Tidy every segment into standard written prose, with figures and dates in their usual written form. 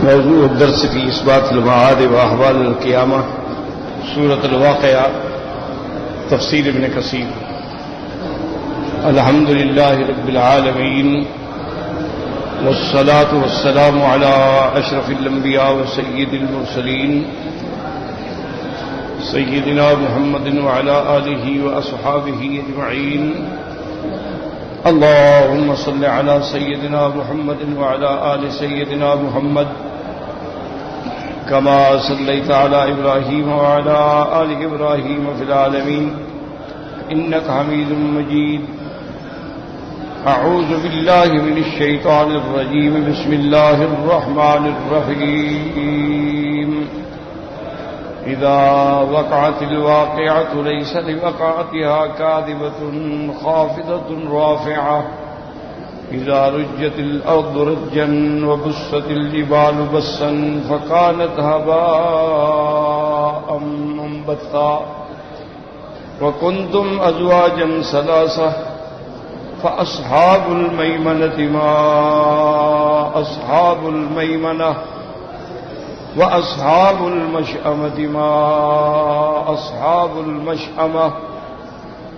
موضوع الدرس کی اثبات المعاد و احوال القیامہ، سورۃ الواقعہ، تفسیر ابن کثیر۔ الحمد للہ رب العالمین والصلاة والسلام علی اشرف الانبیاء وسید المرسلین سیدنا محمد وعلی آلہ واصحابہ اجمعین۔ اللهم صل على سيدنا محمد وعلى آل سيدنا محمد كما صليت على إبراهيم وعلى آل إبراهيم في العالمين إنك حميد مجيد۔ أعوذ بالله من الشيطان الرجيم، بسم الله الرحمن الرحيم۔ إذا وقعت الواقعة ليس لوقعتها كاذبة خافضة رافعة، إذا رجت الأرض رجا وبست الجبال بسا فكانت هباء منبثا، وكنتم أزواجا ثلاثة فأصحاب الميمنة ما أصحاب الميمنة، وأصحاب المشأمة ما أصحاب المشأمة،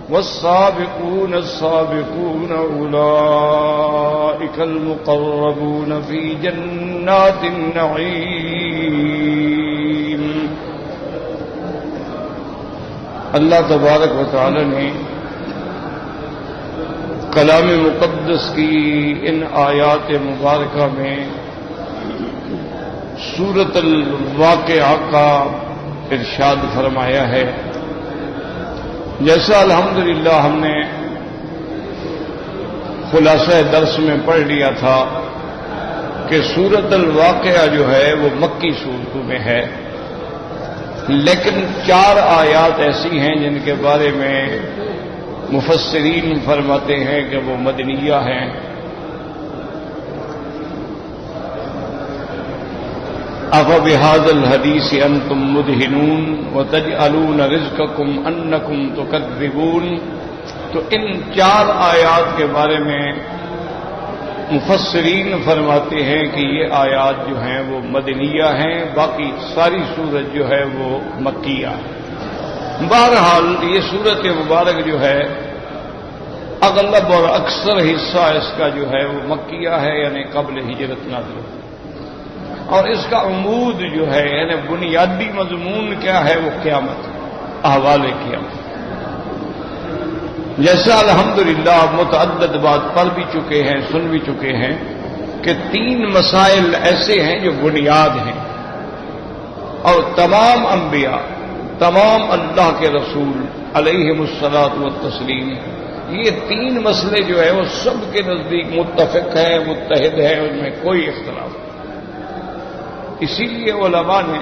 والسابقون السابقون أولئك المقربون في جنات النعيم۔ اللہ تبارک و تعالی نے کلام مقدس کی ان آیات مبارکہ میں سورۃ الواقعہ کا ارشاد فرمایا ہے۔ جیسا الحمدللہ ہم نے خلاصہ درس میں پڑھ لیا تھا کہ سورۃ الواقعہ جو ہے وہ مکی صورتوں میں ہے، لیکن 4 آیات ایسی ہیں جن کے بارے میں مفسرین فرماتے ہیں کہ وہ مدنیہ ہیں۔ أَفَبِهَذَا الْحَدِيثِ أَنْتُمْ مُدْهِنُونَ وَتَجْعَلُونَ رِزْقَكُمْ أَنَّكُمْ تُكَذِّبُونَ۔ تو ان 4 آیات کے بارے میں مفسرین فرماتے ہیں کہ یہ آیات جو ہیں وہ مدنیہ ہیں، باقی ساری سورت جو ہے وہ مکیہ ہے۔ بہرحال یہ سورت مبارک جو ہے اغلب اور اکثر حصہ اس کا جو ہے وہ مکیہ ہے، یعنی قبل ہجرت نازل ہوئی، اور اس کا عمود جو ہے یعنی بنیادی مضمون کیا ہے وہ قیامت، احوال قیامت۔ جیسا الحمدللہ متعدد بات پڑھ بھی چکے ہیں، سن بھی چکے ہیں کہ 3 مسائل ایسے ہیں جو بنیاد ہیں، اور تمام انبیاء، تمام اللہ کے رسول علیہم الصلاۃ والتسلیم، یہ 3 مسئلے جو ہے وہ سب کے نزدیک متفق ہیں، متحد ہیں، ان میں کوئی اختلاف نہیں۔ اسی لیے علماء نے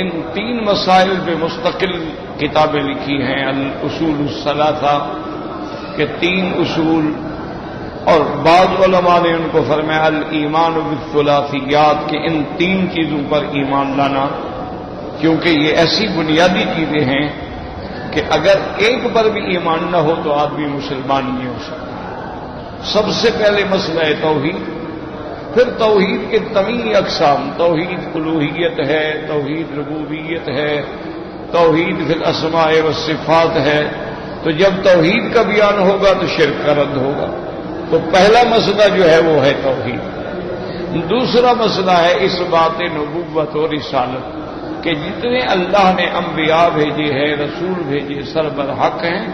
ان 3 مسائل پہ مستقل کتابیں لکھی ہیں، الاصول الثلاثہ کے 3 اصول، اور بعض علماء نے ان کو فرمایا الایمان بالثلاثیات کہ ان 3 چیزوں پر ایمان لانا، کیونکہ یہ ایسی بنیادی چیزیں ہیں کہ اگر ایک پر بھی ایمان نہ ہو تو آدمی مسلمان نہیں ہو سکتا۔ سب سے پہلے مسئلہ ہے توحید، پھر توحید کے تمام اقسام، توحید الوہیت ہے، توحید ربوبیت ہے، توحید فی الاسماء والصفات ہے۔ تو جب توحید کا بیان ہوگا تو شرک کا رد ہوگا۔ تو پہلا مسئلہ جو ہے وہ ہے توحید۔ دوسرا مسئلہ ہے اس بات نبوت اور رسالت کہ جتنے اللہ نے انبیاء بھیجے ہیں، رسول بھیجے، سربرحق ہیں،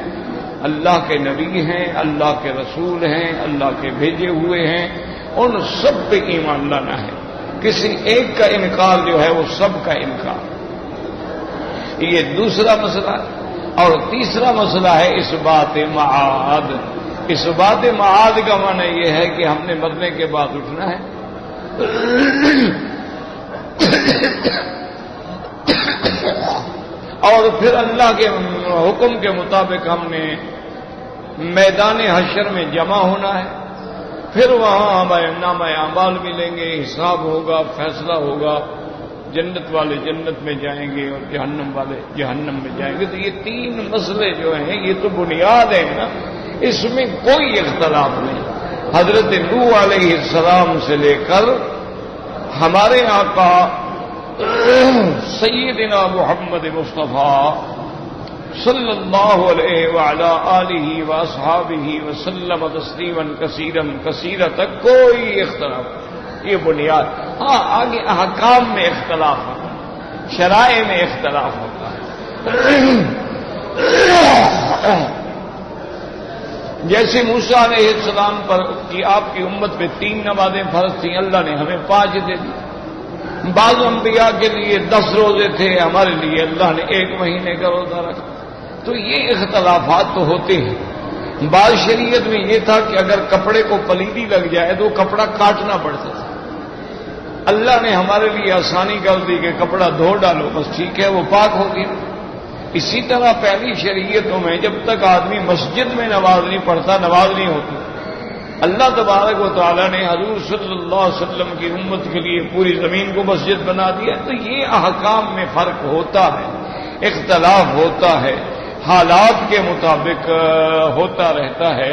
اللہ کے نبی ہیں، اللہ کے رسول ہیں، اللہ کے بھیجے ہوئے ہیں، ان سب پہ ایمان لانا ہے۔ کسی ایک کا انکار جو ہے وہ سب کا انکار۔ یہ دوسرا مسئلہ ہے۔ اور تیسرا مسئلہ ہے اس بات معاد۔ اس بات معاد کا معنی یہ ہے کہ ہم نے مرنے کے بعد اٹھنا ہے، اور پھر اللہ کے حکم کے مطابق ہم نے میدان حشر میں جمع ہونا ہے، پھر وہاں ہمارے نامہ اعمال ملیں گے، حساب ہوگا، فیصلہ ہوگا، جنت والے جنت میں جائیں گے اور جہنم والے جہنم میں جائیں گے۔ تو یہ 3 مسئلے جو ہیں یہ تو بنیاد ہیں نا، اس میں کوئی اختلاف نہیں۔ حضرت نوح علیہ السلام سے لے کر ہمارے آقا سیدنا محمد مصطفیٰ صلی اللہ علیہ وعلی آلہ واصحابہ وسلم تسلیما کثیرا کثیرا تک کوئی اختلاف نہیں، یہ بنیاد۔ ہاں آگے احکام میں اختلاف ہوتا ہے، شرائع میں اختلاف ہوتا ہے۔ جیسے موسیٰ علیہ السلام پر کی آپ کی امت پہ 3 نمازیں فرض تھیں، اللہ نے ہمیں 5 دے دی۔ بعض انبیاء کے لیے 10 روزے تھے، ہمارے لیے اللہ نے 1 مہینے کا روزہ رکھا۔ تو یہ اختلافات تو ہوتے ہیں۔ بعض شریعت میں یہ تھا کہ اگر کپڑے کو پلیدی لگ جائے تو کپڑا کاٹنا پڑتا تھا، اللہ نے ہمارے لیے آسانی کر دی کہ کپڑا دھو ڈالو بس ٹھیک ہے، وہ پاک ہو گیا۔ اسی طرح پہلی شریعتوں میں جب تک آدمی مسجد میں نماز نہیں پڑھتا نماز نہیں ہوتی۔ اللہ تبارک و تعالیٰ نے حضور صلی اللہ علیہ وسلم کی امت کے لیے پوری زمین کو مسجد بنا دیا۔ تو یہ احکام میں فرق ہوتا ہے، اختلاف ہوتا ہے، حالات کے مطابق ہوتا رہتا ہے۔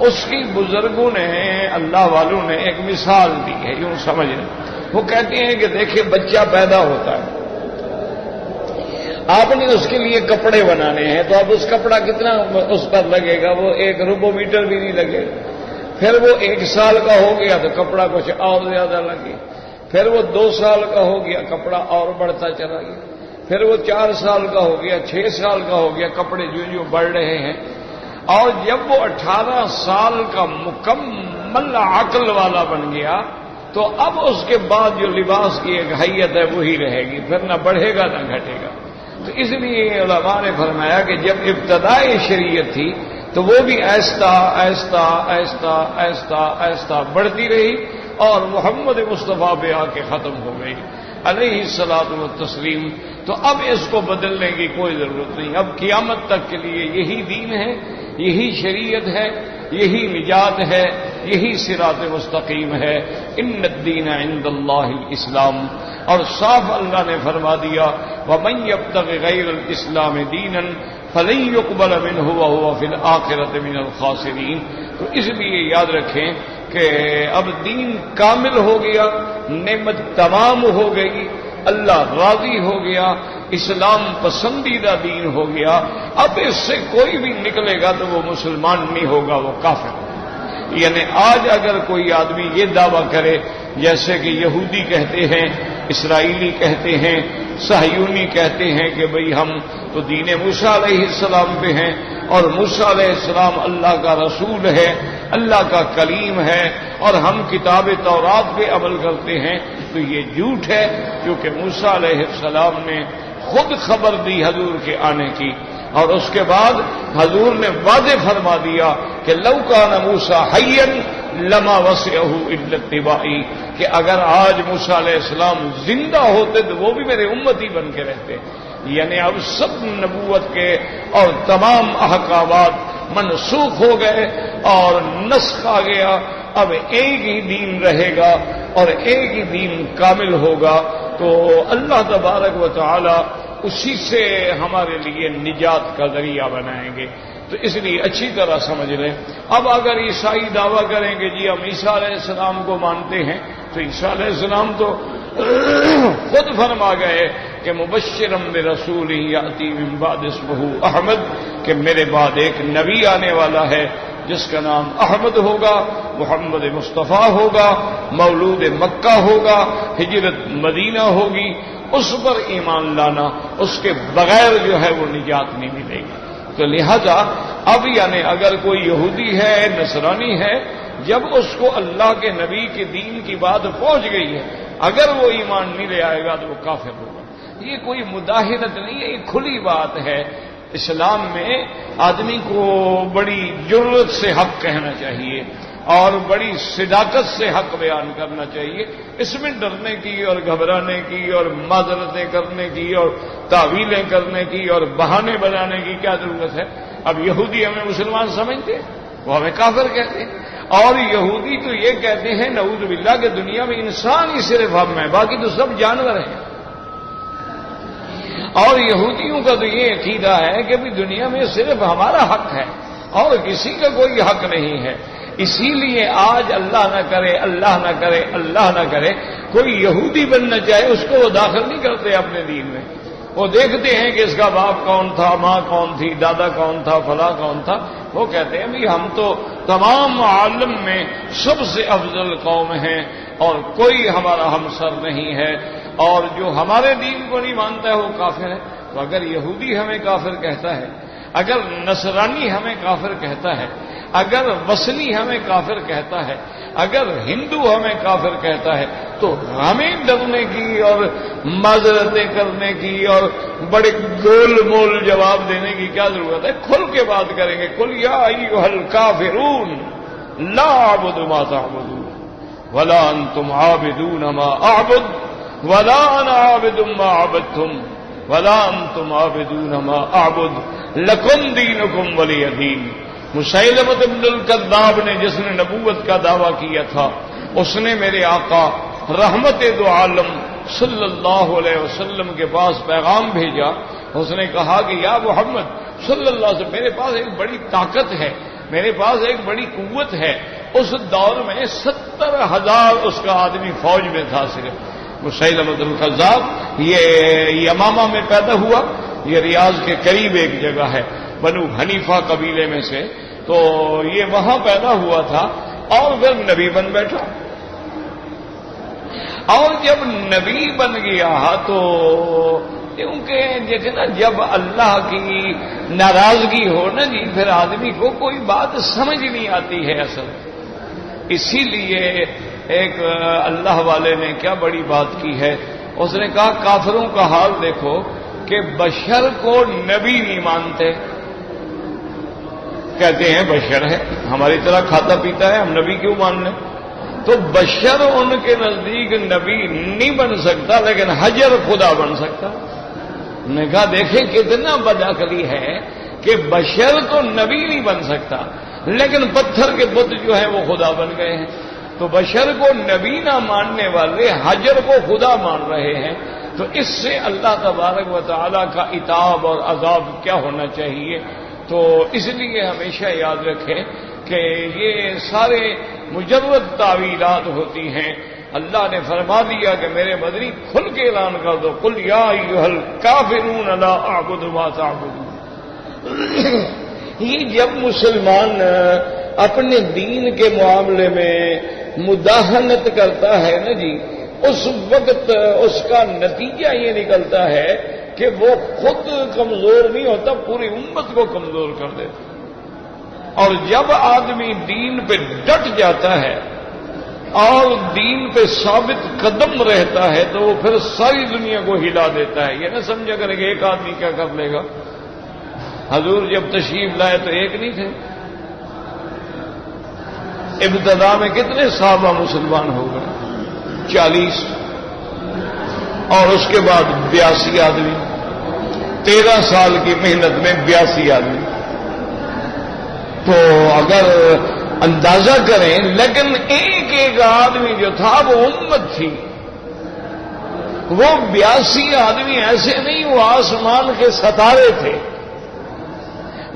اس کی بزرگوں نے، اللہ والوں نے ایک مثال دی ہے، یوں سمجھیں۔ وہ کہتے ہیں کہ دیکھیں بچہ پیدا ہوتا ہے، آپ نے اس کے لیے کپڑے بنانے ہیں تو اب اس کپڑا کتنا اس پر لگے گا؟ وہ 1 روبو میٹر بھی نہیں لگے گا۔ پھر وہ 1 سال کا ہو گیا تو کپڑا کچھ اور زیادہ لگے، پھر وہ 2 سال کا ہو گیا کپڑا اور بڑھتا چلا گیا، پھر وہ 4 سال کا ہو گیا، 6 سال کا ہو گیا، کپڑے جو بڑھ رہے ہیں۔ اور جب وہ 18 سال کا مکمل عقل والا بن گیا تو اب اس کے بعد جو لباس کی ایک حیت ہے وہی رہے گی، پھر نہ بڑھے گا نہ گھٹے گا۔ تو اس لیے علماء نے فرمایا کہ جب ابتدائی شریعت تھی تو وہ بھی آہستہ آہستہ آہستہ آہستہ آہستہ بڑھتی رہی اور محمد مصطفیٰ پہ آ کے ختم ہو گئی علیہ الصلاۃ والتسلیم۔ تو اب اس کو بدلنے کی کوئی ضرورت نہیں، اب قیامت تک کے لیے یہی دین ہے، یہی شریعت ہے، یہی نجات ہے، یہی صراط مستقیم ہے۔ ان الدین عند اللہ الاسلام، اور صاف اللہ نے فرما دیا وَمَن يَبْتَغِ غَيْرَ الْإِسْلَامِ دِينًا فَلَن يُقْبَلَ مِنْهُ وَهُوَ فِي الْآخِرَةِ مِنَ الْخَاسِرِينَ۔ تو اس لیے یاد رکھیں کہ اب دین کامل ہو گیا، نعمت تمام ہو گئی، اللہ راضی ہو گیا، اسلام پسندیدہ دین ہو گیا۔ اب اس سے کوئی بھی نکلے گا تو وہ مسلمان نہیں ہوگا، وہ کافر ہوگا۔ یعنی آج اگر کوئی آدمی یہ دعویٰ کرے جیسے کہ یہودی کہتے ہیں، اسرائیلی کہتے ہیں، صہیونی کہتے ہیں کہ بھئی ہم تو دین موسیٰ علیہ السلام پہ ہیں اور موسیٰ علیہ السلام اللہ کا رسول ہے، اللہ کا کلیم ہے اور ہم کتاب تورات پہ عمل کرتے ہیں، تو یہ جھوٹ ہے، کیونکہ موسیٰ علیہ السلام نے خود خبر دی حضور کے آنے کی، اور اس کے بعد حضور نے واضح فرما دیا کہ لو کان موسیٰ حیا لما وسعہ الا اتباعی، کہ اگر آج موسیٰ علیہ السلام زندہ ہوتے تو وہ بھی میرے امتی بن کے رہتے۔ یعنی اب سب نبوت کے اور تمام احکامات منسوخ ہو گئے اور نسخ آ گیا، اب ایک ہی دین رہے گا اور ایک ہی دین کامل ہوگا۔ تو اللہ تبارک و تعالی اسی سے ہمارے لیے نجات کا ذریعہ بنائیں گے۔ تو اس لیے اچھی طرح سمجھ لیں۔ اب اگر عیسائی دعویٰ کریں گے جی ہم عیسیٰ علیہ السلام کو مانتے ہیں، تو عیسیٰ علیہ السلام تو خود فرما گئے کہ مبشرا برسول یاتی من بعد اسمہ احمد، کہ میرے بعد ایک نبی آنے والا ہے جس کا نام احمد ہوگا، محمد مصطفیٰ ہوگا، مولود مکہ ہوگا، ہجرت مدینہ ہوگی، اس پر ایمان لانا، اس کے بغیر جو ہے وہ نجات نہیں ملے گی۔ تو لہذا اب یعنی اگر کوئی یہودی ہے، نصرانی ہے، جب اس کو اللہ کے نبی کے دین کی بات پہنچ گئی ہے، اگر وہ ایمان نہیں لے آئے گا تو وہ کافر ہوگا۔ یہ کوئی مداہنت نہیں ہے، یہ کھلی بات ہے۔ اسلام میں آدمی کو بڑی جرأت سے حق کہنا چاہیے اور بڑی صداقت سے حق بیان کرنا چاہیے۔ اس میں ڈرنے کی اور گھبرانے کی اور معذرتیں کرنے کی اور تعویلیں کرنے کی اور بہانے بنانے کی کیا ضرورت ہے؟ اب یہودی ہمیں مسلمان سمجھتے ہیں، وہ ہمیں کافر کہتے ہیں، اور یہودی تو یہ کہتے ہیں نعوذ باللہ کہ دنیا میں انسان ہی صرف ہم ہیں، باقی تو سب جانور ہیں۔ اور یہودیوں کا تو یہ عقیدہ ہے کہ بھی دنیا میں صرف ہمارا حق ہے اور کسی کا کوئی حق نہیں ہے۔ اسی لیے آج اللہ نہ کرے، اللہ نہ کرے، اللہ نہ کرے، کوئی یہودی بننا چاہے اس کو وہ داخل نہیں کرتے اپنے دین میں. وہ دیکھتے ہیں کہ اس کا باپ کون تھا، ماں کون تھی، دادا کون تھا، فلاں کون تھا. وہ کہتے ہیں بھی ہم تو تمام عالم میں سب سے افضل قوم ہیں اور کوئی ہمارا ہمسر نہیں ہے، اور جو ہمارے دین کو نہیں مانتا ہے وہ کافر ہے. تو اگر یہودی ہمیں کافر کہتا ہے، اگر نصرانی ہمیں کافر کہتا ہے، اگر وثنی ہمیں کافر کہتا ہے، اگر ہندو ہمیں کافر کہتا ہے، تو ہمیں ڈرنے کی اور معذرتیں کرنے کی اور بڑے گول مول جواب دینے کی کیا ضرورت ہے؟ کھل کے بات کریں گے. قل یا ایھا الکافرون لا اعبد ما تعبدون ولا انتم عابدون ما اعبد ولا انا عابد ما عبدتم ولا انتم عابدون ما اعبد لکم دینکم ولی دین. مسیلمۃ ابن الکذاب نے جس نے نبوت کا دعویٰ کیا تھا، اس نے میرے آقا رحمت دو عالم صلی اللہ علیہ وسلم کے پاس پیغام بھیجا. اس نے کہا کہ یا محمد صلی اللہ علیہ وسلم، میرے پاس ایک بڑی طاقت ہے، میرے پاس ایک بڑی قوت ہے. اس دور میں 70,000 اس کا آدمی فوج میں تھا صرف. مسیلمۃ الکذاب یہ یمامہ میں پیدا ہوا، یہ ریاض کے قریب ایک جگہ ہے، بنو حنیفہ قبیلے میں سے. تو یہ وہاں پیدا ہوا تھا اور پھر نبی بن بیٹھا. اور جب نبی بن گیا تو کیونکہ دیکھیں نا، جب اللہ کی ناراضگی ہو نا جی، پھر آدمی کو کوئی بات سمجھ نہیں آتی ہے اصل. اسی لیے ایک اللہ والے نے کیا بڑی بات کی ہے، اس نے کہا کافروں کا حال دیکھو کہ بشر کو نبی نہیں مانتے، کہتے ہیں بشر ہے، ہماری طرح کھاتا پیتا ہے، ہم نبی کیوں مان لیں؟ تو بشر ان کے نزدیک نبی نہیں بن سکتا، لیکن حجر خدا بن سکتا. نے کہا دیکھیں کتنا بدعقلی ہے کہ بشر تو نبی نہیں بن سکتا، لیکن پتھر کے بت جو ہیں وہ خدا بن گئے ہیں. تو بشر کو نبی نہ ماننے والے حجر کو خدا مان رہے ہیں. تو اس سے اللہ تبارک و تعالیٰ کا عتاب اور عذاب کیا ہونا چاہیے. تو اس لیے ہمیشہ یاد رکھیں کہ یہ سارے مجرد تعویلات ہوتی ہیں. اللہ نے فرما دیا کہ میرے مدنی کھل کے اعلان کر دو، قل یا ایھا الکافرون لا اعبد ما تعبدون. یہ جب مسلمان اپنے دین کے معاملے میں مداہنت کرتا ہے نا جی، اس وقت اس کا نتیجہ یہ نکلتا ہے کہ وہ خود کمزور نہیں ہوتا، پوری امت کو کمزور کر دیتا. اور جب آدمی دین پہ ڈٹ جاتا ہے اور دین پہ ثابت قدم رہتا ہے تو وہ پھر ساری دنیا کو ہلا دیتا ہے. یہ نہ سمجھا کرے کہ ایک آدمی کیا کر لے گا. حضور جب تشریف لائے تو ایک نہیں تھے، ابتدا میں کتنے صحابہ مسلمان ہو گئے؟ 40. اور اس کے بعد 82 آدمی، 13 سال کی محنت میں 82 آدمی. تو اگر اندازہ کریں، لیکن ایک ایک آدمی جو تھا وہ امت تھی. وہ 82 آدمی ایسے نہیں، وہ آسمان کے ستارے تھے،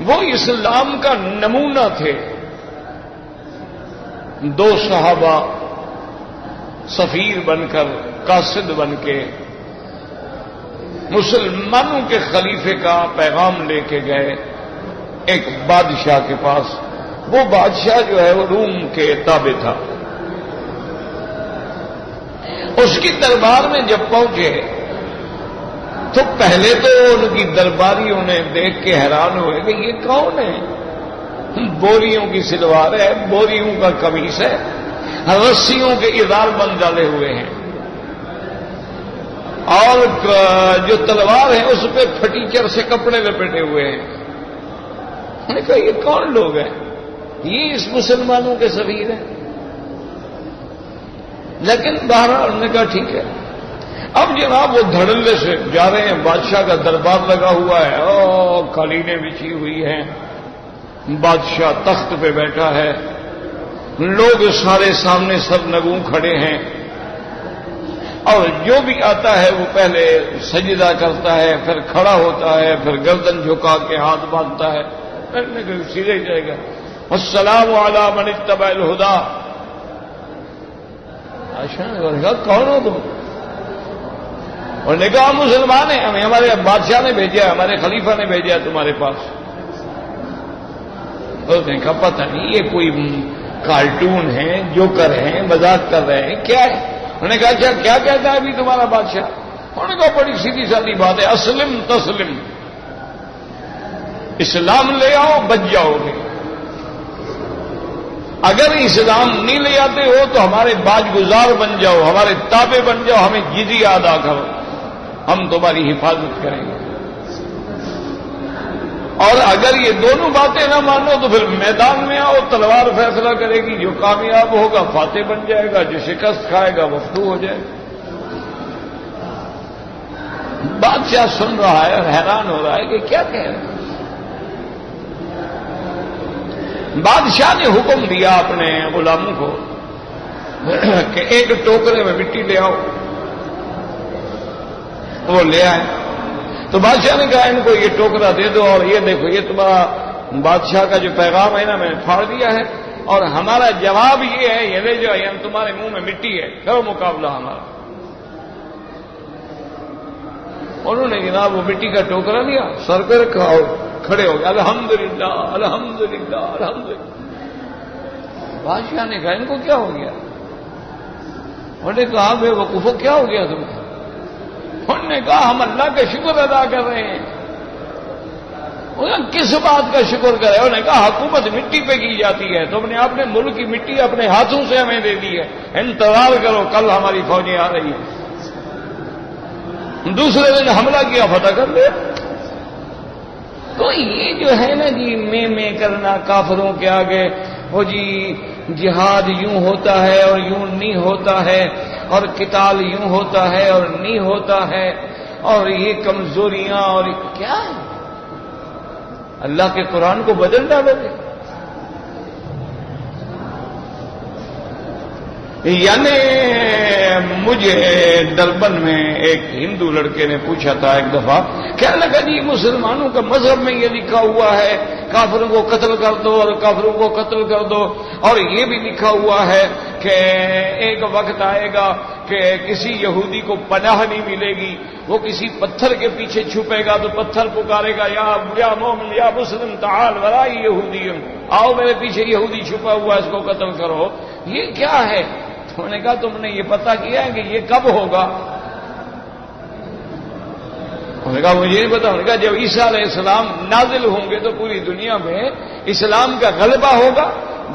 وہ اسلام کا نمونہ تھے. 2 صحابہ سفیر بن کر، قاصد بن کے مسلمانوں کے خلیفے کا پیغام لے کے گئے ایک بادشاہ کے پاس. وہ بادشاہ جو ہے وہ روم کے تابع تھا. اس کی دربار میں جب پہنچے تو پہلے تو ان کی درباریوں نے دیکھ کے حیران ہوئے کہ یہ کون ہے؟ بوریوں کی سلوار ہے، بوریوں کا قمیص ہے، رسیوں کے ادار بند ڈالے ہوئے ہیں، اور جو تلوار ہے اس پہ پھٹیچر سے کپڑے لپیٹے ہوئے ہیں. میں نے کہا یہ کون لوگ ہیں؟ یہ اس مسلمانوں کے سفیر ہیں. لیکن بہرحال نے کہا ٹھیک ہے. اب جناب وہ دھڑلے سے جا رہے ہیں، بادشاہ کا دربار لگا ہوا ہے اور قالینیں بچھی ہوئی ہیں، بادشاہ تخت پہ بیٹھا ہے، لوگ سارے سامنے سر نگوں کھڑے ہیں، اور جو بھی آتا ہے وہ پہلے سجدہ کرتا ہے، پھر کھڑا ہوتا ہے، پھر گردن جھکا کے ہاتھ باندھتا ہے، سیدھے ہی جائے گا. السلام علی من اتبع الہدی. بادشاہ نے کہا کون ہو تم؟ اور نے کہا ہم مسلمان ہیں، ہمیں ہمارے بادشاہ نے بھیجا، ہمارے خلیفہ نے بھیجا تمہارے پاس۔ اس نے کہا پتہ نہیں یہ کوئی کارٹون ہے، جوکر ہیں، مذاق کر رہے ہیں، کیا ہے؟ انہوں نے کہا اچھا کیا کہتا ہے ابھی تمہارا بادشاہ؟ انہوں نے کہا بڑی سیدھی سادی بات ہے، اسلم تسلم، اسلام لے آؤ بچ جاؤ گے، اگر اسلام نہیں لے آتے ہو تو ہمارے باج گزار بن جاؤ، ہمارے تابع بن جاؤ، ہمیں جزیہ ادا کرو، ہم تمہاری حفاظت کریں گے، اور اگر یہ دونوں باتیں نہ مانو تو پھر میدان میں آؤ، تلوار فیصلہ کرے گی، جو کامیاب ہوگا فاتح بن جائے گا، جو شکست کھائے گا مفتو ہو جائے گا۔ بادشاہ سن رہا ہے اور حیران ہو رہا ہے کہ کیا کہہ رہے ہیں۔ بادشاہ نے حکم دیا اپنے غلاموں کو کہ ایک ٹوکرے میں مٹی لے آؤ، وہ لے آئے۔ تو بادشاہ نے کہا ان کو یہ ٹوکرا دے دو، اور یہ دیکھو یہ تمہارا بادشاہ کا جو پیغام ہے نا میں نے پھاڑ دیا ہے، اور ہمارا جواب یہ ہے یہ لے جاؤ، یعنی تمہارے منہ میں مٹی ہے، کرو مقابلہ ہمارا۔ انہوں نے جناب وہ مٹی کا ٹوکرا لیا، سر پہ رکھا اور کھڑے ہو گئے، الحمدللہ الحمدللہ الحمدللہ۔ بادشاہ نے کہا ان کو کیا ہو گیا؟ انہوں نے کہا بے وقوفو کیا ہو گیا تم کو؟ انہوں نے کہا ہم اللہ کا شکر ادا کر رہے ہیں۔ انہوں نے کس بات کا شکر کرے؟ انہوں نے کہا حکومت مٹی پہ کی جاتی ہے، تم نے اپنے ملک کی مٹی اپنے ہاتھوں سے ہمیں دے دی ہے، انتظار کرو کل ہماری فوجیں آ رہی ہیں، دوسرے دن حملہ کیا فتح کر لیا۔ تو یہ جو ہے نا جی میں کرنا کافروں کے آگے، وہ جی جہاد یوں ہوتا ہے اور یوں نہیں ہوتا ہے، اور قتال یوں ہوتا ہے اور نہیں ہوتا ہے، اور یہ کمزوریاں اور کیا ہے؟ اللہ کے قرآن کو بدل ڈالو گے؟ یعنی مجھے دربن میں ایک ہندو لڑکے نے پوچھا تھا ایک دفعہ، کہنے لگا جی مسلمانوں کا مذہب میں یہ لکھا ہوا ہے کافروں کو قتل کر دو اور کافروں کو قتل کر دو، اور یہ بھی لکھا ہوا ہے کہ ایک وقت آئے گا کہ کسی یہودی کو پناہ نہیں ملے گی، وہ کسی پتھر کے پیچھے چھپے گا تو پتھر پکارے گا یا مومن یا مسلم تعال ورائی یہودی، آؤ میرے پیچھے یہودی چھپا ہوا اس کو قتل کرو۔ یہ کیا ہے؟ انہوں نے کہا تم نے یہ پتہ کیا ہے کہ یہ کب ہوگا؟ انہوں نے کہا مجھے نہیں پتا۔ انہوں نے کہا جب عیسیٰ علیہ السلام نازل ہوں گے تو پوری دنیا میں اسلام کا غلبہ ہوگا،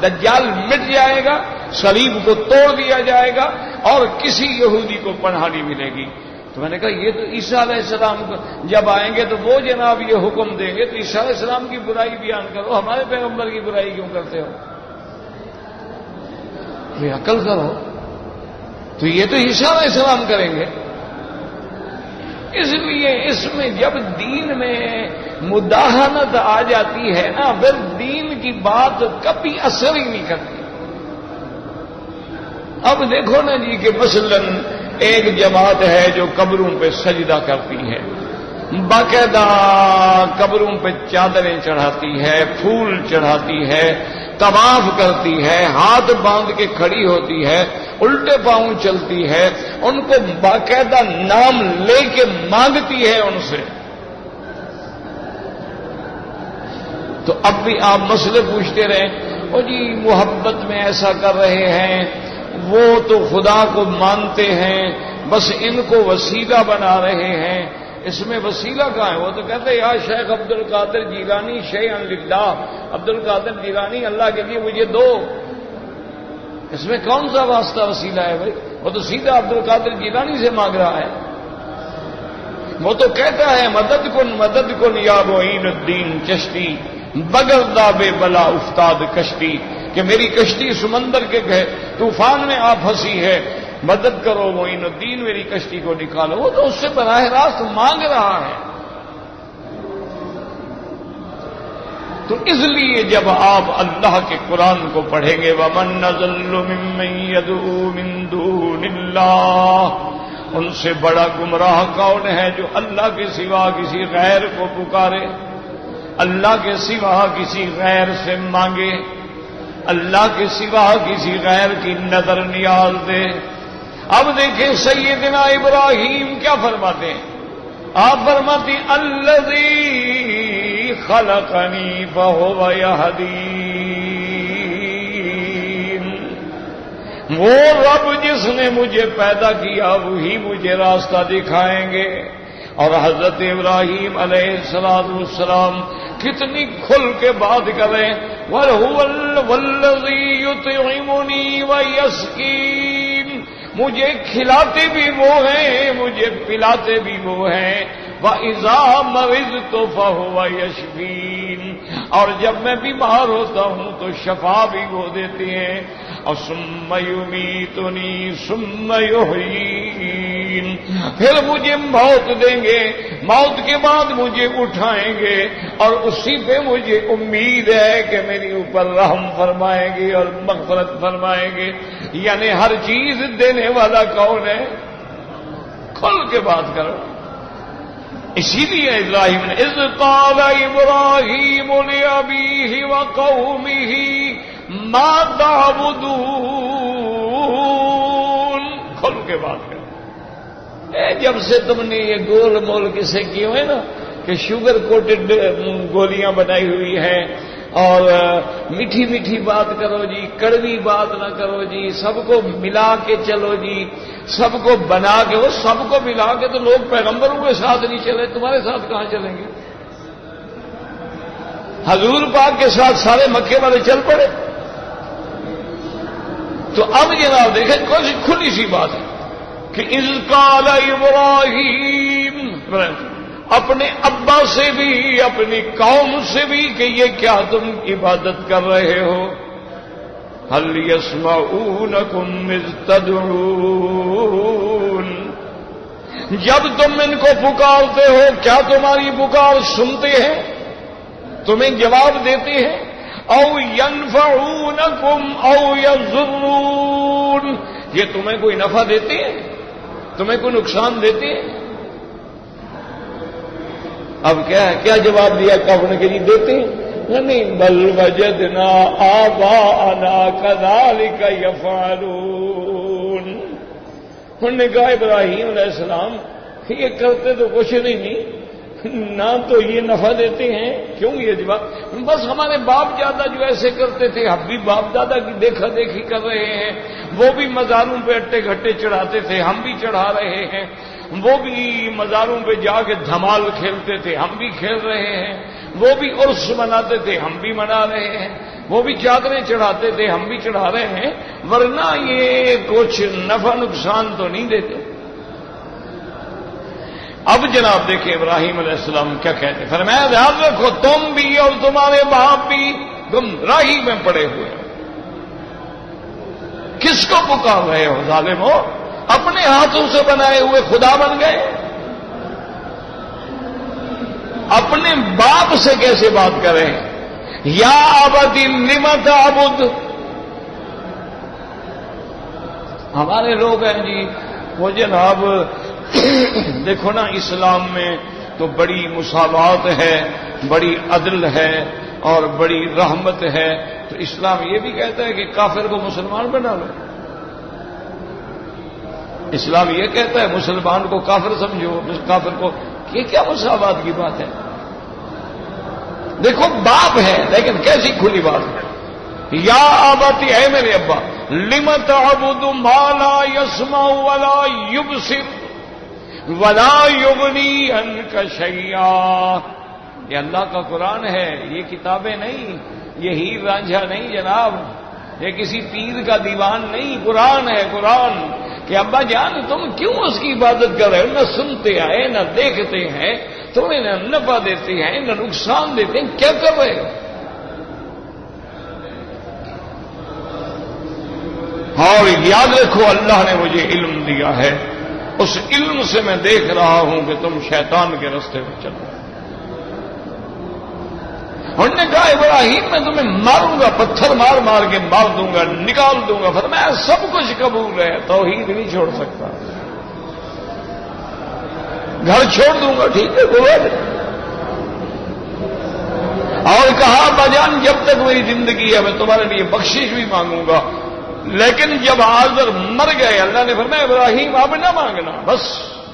دجال مٹ جائے گا، صلیب کو توڑ دیا جائے گا، اور کسی یہودی کو پناہ نہیں ملے گی۔ تو میں نے کہا یہ تو عیسیٰ علیہ السلام جب آئیں گے تو وہ جناب یہ حکم دیں گے، تو عیسیٰ علیہ السلام کی برائی بیان کرو، ہمارے پیغمبر کی برائی کیوں کرتے ہو؟ یہ عقل کرو۔ تو یہ تو عیسیٰ علیہ السلام کریں گے۔ اس لیے اس میں جب دین میں مداہنت آ جاتی ہے نا، پھر دین کی بات کبھی اثر ہی نہیں کرتی۔ اب دیکھو نا جی کہ مثلا ایک جماعت ہے جو قبروں پہ سجدہ کرتی ہے، باقاعدہ قبروں پہ چادریں چڑھاتی ہے، پھول چڑھاتی ہے، طواف کرتی ہے، ہاتھ باندھ کے کھڑی ہوتی ہے، الٹے پاؤں چلتی ہے، ان کو باقاعدہ نام لے کے مانگتی ہے ان سے۔ تو اب بھی آپ مسئلے پوچھتے رہیں، او جی محبت میں ایسا کر رہے ہیں، وہ تو خدا کو مانتے ہیں، بس ان کو وسیلہ بنا رہے ہیں۔ اس میں وسیلہ کہاں ہے؟ وہ تو کہتے ہیں یا شیخ عبد القادر جیلانی شیئا للہ، عبد القادر جیلانی اللہ کے لیے مجھے دو۔ اس میں کون سا واسطہ وسیلہ ہے بھائی؟ وہ تو سیدھا عبد القادر جیلانی سے مانگ رہا ہے۔ وہ تو کہتا ہے مدد کن یا معین الدین چشتی، بغیر دابے بلا افتاد کشتی، کہ میری کشتی سمندر کے طوفان میں آپ پھنسی ہے، مدد کرو معین الدین، میری کشتی کو نکالو۔ وہ تو اس سے براہ راست مانگ رہا ہے۔ تو اس لیے جب آپ اللہ کے قرآن کو پڑھیں گے وَمَن أَضَلُّ مِمَّن يَدْعُو مِن دُونِ اللَّهِ، ان سے بڑا گمراہ کون ہے جو اللہ کے سوا کسی غیر کو پکارے، اللہ کے سوا کسی غیر سے مانگے، اللہ کے سوا کسی غیر کی نظر نیاز دے۔ اب دیکھیں سیدنا ابراہیم کیا فرماتے ہیں؟ آپ فرماتے ہیں الذی خلقنی فہو یہدین، وہ رب جس نے مجھے پیدا کیا وہی مجھے راستہ دکھائیں گے۔ اور حضرت ابراہیم علیہ السلام کتنی کھل کے بات کریں، وَالَّذِي يُطْعِمُنِي وَيَسْقِينِ، مجھے کھلاتے بھی وہ ہیں مجھے پلاتے بھی وہ ہیں، وَإِذَا مَرِضْتُ فَهُوَ يَشْفِينِ، اور جب میں بیمار ہوتا ہوں تو شفا بھی وہ دیتے ہیں، اور ثُمَّ يُمِيتُنِي ثُمَّ يُحْيِينِ، پھر مجھے موت دیں گے، موت کے بعد مجھے اٹھائیں گے، اور اسی پہ مجھے امید ہے کہ میرے اوپر رحم فرمائیں گے اور مغفرت فرمائیں گے۔ یعنی ہر چیز دینے والا کون ہے؟ کھل کے بات کرو۔ اسی لیے ابراہیم نے اذ قال ابراہیم لأبیہ وقومہ ما تعبدون، کھل کے بات کرو۔ جب سے تم نے یہ گول مول کسے کیے ہوئے نا کہ شوگر کوٹڈ گولیاں بنائی ہوئی ہیں، اور میٹھی میٹھی بات کرو جی، کڑوی بات نہ کرو جی، سب کو ملا کے چلو جی، سب کو بنا کے، وہ سب کو ملا کے تو لوگ پیغمبروں کے ساتھ نہیں چلے، تمہارے ساتھ کہاں چلیں گے؟ حضور پاک کے ساتھ سارے مکے والے چل پڑے۔ تو اب جناب دیکھیں کچھ کھلی سی بات ہے کہ اذ قال ابراہیم، اپنے ابا سے بھی اپنی قوم سے بھی کہ یہ کیا تم عبادت کر رہے ہو؟ هل يسمعونكم اذ تدعون، جب تم ان کو پکارتے ہو کیا تمہاری پکار سنتے ہیں، تمہیں جواب دیتے ہیں؟ او ينفعونكم او يضرون، یہ تمہیں کوئی نفع دیتے ہیں، تمہیں کوئی نقصان دیتے ہیں؟ اب کیا جواب دیا قوم نے کہ نہیں دیتے ہیں؟ نہیں، بل وجدنا آباءنا كذلك يفعلون، انہوں نے کہا ابراہیم علیہ السلام یہ کرتے تو کچھ نہیں، نہ تو یہ نفع دیتے ہیں، کیوں یہ جواب؟ بس ہمارے باپ دادا جو ایسے کرتے تھے، ہم بھی باپ دادا کی دیکھا دیکھی کر رہے ہیں، وہ بھی مزاروں پہ اٹے گھٹے چڑھاتے تھے، ہم بھی چڑھا رہے ہیں، وہ بھی مزاروں پہ جا کے دھمال کھیلتے تھے، ہم بھی کھیل رہے ہیں، وہ بھی عرس مناتے تھے، ہم بھی منا رہے ہیں، وہ بھی چادریں چڑھاتے تھے، ہم بھی چڑھا رہے ہیں، ورنہ یہ کچھ نفع نقصان تو نہیں دیتے۔ اب جناب دیکھیں ابراہیم علیہ السلام کیا کہتے ہیں، فرمایا یاد رکھو تم بھی اور تمہارے باپ بھی گمراہی میں پڑے ہوئے ہو۔ کس کو پکار رہے ہو ظالمو؟ اپنے ہاتھوں سے بنائے ہوئے خدا بن گئے۔ اپنے باپ سے کیسے بات کریں؟ یا ابت لم تعبد، ہمارے لوگ ہیں جی وہ جناب دیکھو نا، اسلام میں تو بڑی مساوات ہے، بڑی عدل ہے اور بڑی رحمت ہے، تو اسلام یہ بھی کہتا ہے کہ کافر کو مسلمان بنا لو۔ اسلام یہ کہتا ہے مسلمان کو کافر سمجھو، کافر کو، یہ کیا مساوات کی بات ہے؟ دیکھو باپ ہے لیکن کیسی کھلی بات ہے۔ یا ابتی، اے میرے ابا، لم تعبد ما لا يسمع ولا يبصر ولا یغنی عنک شیئا، یہ اللہ کا قرآن ہے، یہ کتابیں نہیں، یہ ہیر رانجھا نہیں جناب، یہ کسی پیر کا دیوان نہیں، قرآن ہے قرآن۔ کہ ابا جان تم کیوں اس کی عبادت کر رہے ہو؟ نہ سنتے ہیں نہ دیکھتے ہیں، تمہیں نہ نفع دیتے ہیں نہ نقصان دیتے ہیں، کیا کر رہے ہو؟ اور یاد رکھو اللہ نے مجھے علم دیا ہے، اس علم سے میں دیکھ رہا ہوں کہ تم شیطان کے راستے پہ چل رہے ہو۔ انہوں نے کہا ابراہیم میں تمہیں ماروں گا، پتھر مار مار کے مار دوں گا، نکال دوں گا۔ فرمایا سب کچھ قبول ہے، توحید نہیں چھوڑ سکتا، گھر چھوڑ دوں گا، ٹھیک ہے بولے۔ اور کہا بجان جب تک میری زندگی ہے میں تمہارے لیے بخشش بھی مانگوں گا، لیکن جب آزر مر گئے اللہ نے فرمایا ابراہیم اب نہ مانگنا، بس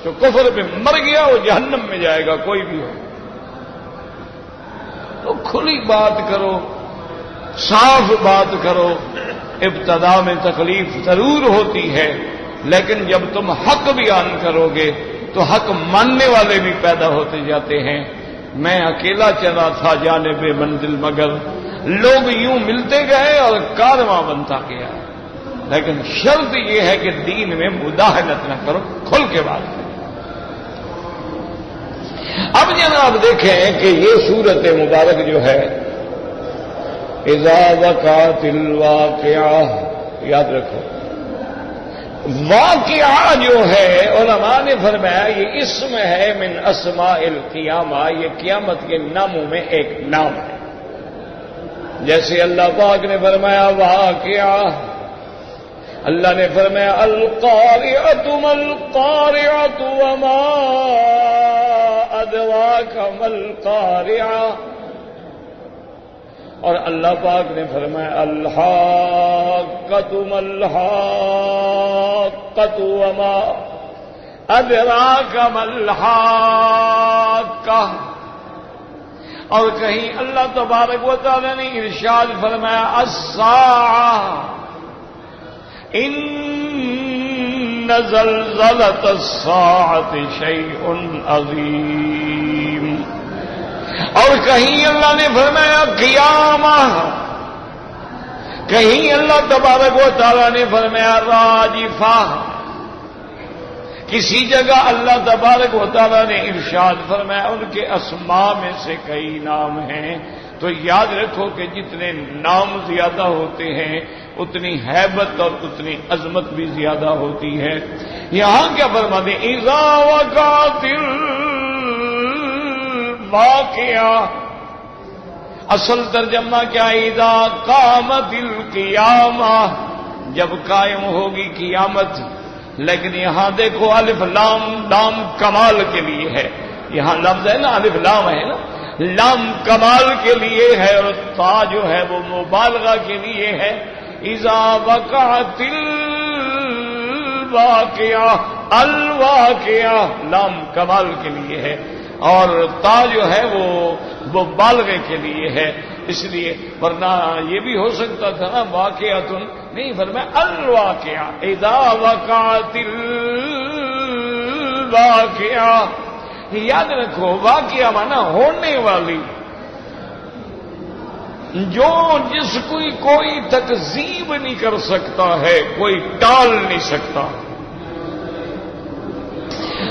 جو کفر پہ مر گیا وہ جہنم میں جائے گا کوئی بھی ہو۔ تو کھلی بات کرو، صاف بات کرو۔ ابتدا میں تکلیف ضرور ہوتی ہے، لیکن جب تم حق بیان کرو گے تو حق ماننے والے بھی پیدا ہوتے جاتے ہیں۔ میں اکیلا چلا تھا جانب منزل، مگر لوگ یوں ملتے گئے اور کارواں بنتا گیا۔ لیکن شرط یہ ہے کہ دین میں مداہنت نہ کرو، کھل کے بات کرو۔ اب جناب دیکھیں کہ یہ سورت مبارک جو ہے اذا وقعت الواقعہ، یاد رکھو واقعہ جو ہے علماء نے فرمایا یہ اسم ہے من اسماء القیامہ، یہ قیامت کے ناموں میں ایک نام ہے۔ جیسے اللہ پاک نے فرمایا واقعہ، اللہ نے فرمایا القارعۃ ما القارعۃ وما ادراک ما القارعۃ، اور اللہ پاک نے فرمایا الحاقۃ ما الحاقۃ وما ادراک ما الحاقۃ، اور کہیں اللہ تبارک و تعالی نے ارشاد فرمایا الساعۃ ان زلزلۃ الساعۃ شیء عظیم، اور کہیں اللہ نے فرمایا قیامہ، کہیں اللہ تبارک و تعالی نے فرمایا راجفہ، کسی جگہ اللہ تبارک و تعالی نے ارشاد فرمایا ان کے اسماء میں سے کئی نام ہیں۔ تو یاد رکھو کہ جتنے نام زیادہ ہوتے ہیں اتنی ہیبت اور اتنی عظمت بھی زیادہ ہوتی ہے۔ یہاں کیا فرماتے ہیں اذا وقعت الواقعہ، اصل ترجمہ کیا اذا قامت القیامہ، جب قائم ہوگی قیامت۔ لیکن یہاں دیکھو الف لام، لام کمال کے لیے ہے، یہاں لفظ ہے نا الف لام ہے نا، لام کمال کے لیے ہے، اور تا جو ہے وہ مبالغہ کے لیے ہے۔ اذا وقعت الواقعہ، الواقعہ لام کمال کے لیے ہے، اور تا جو ہے وہ مبالغے کے لیے ہے، اس لیے ورنہ یہ بھی ہو سکتا تھا نا واقعۃ، نہیں فرمایا الواقعہ اذا وقعت الواقعہ۔ یاد رکھو واقعہ مانا ہونے والی، جو جس کوئی تکذیب نہیں کر سکتا ہے، کوئی ٹال نہیں سکتا۔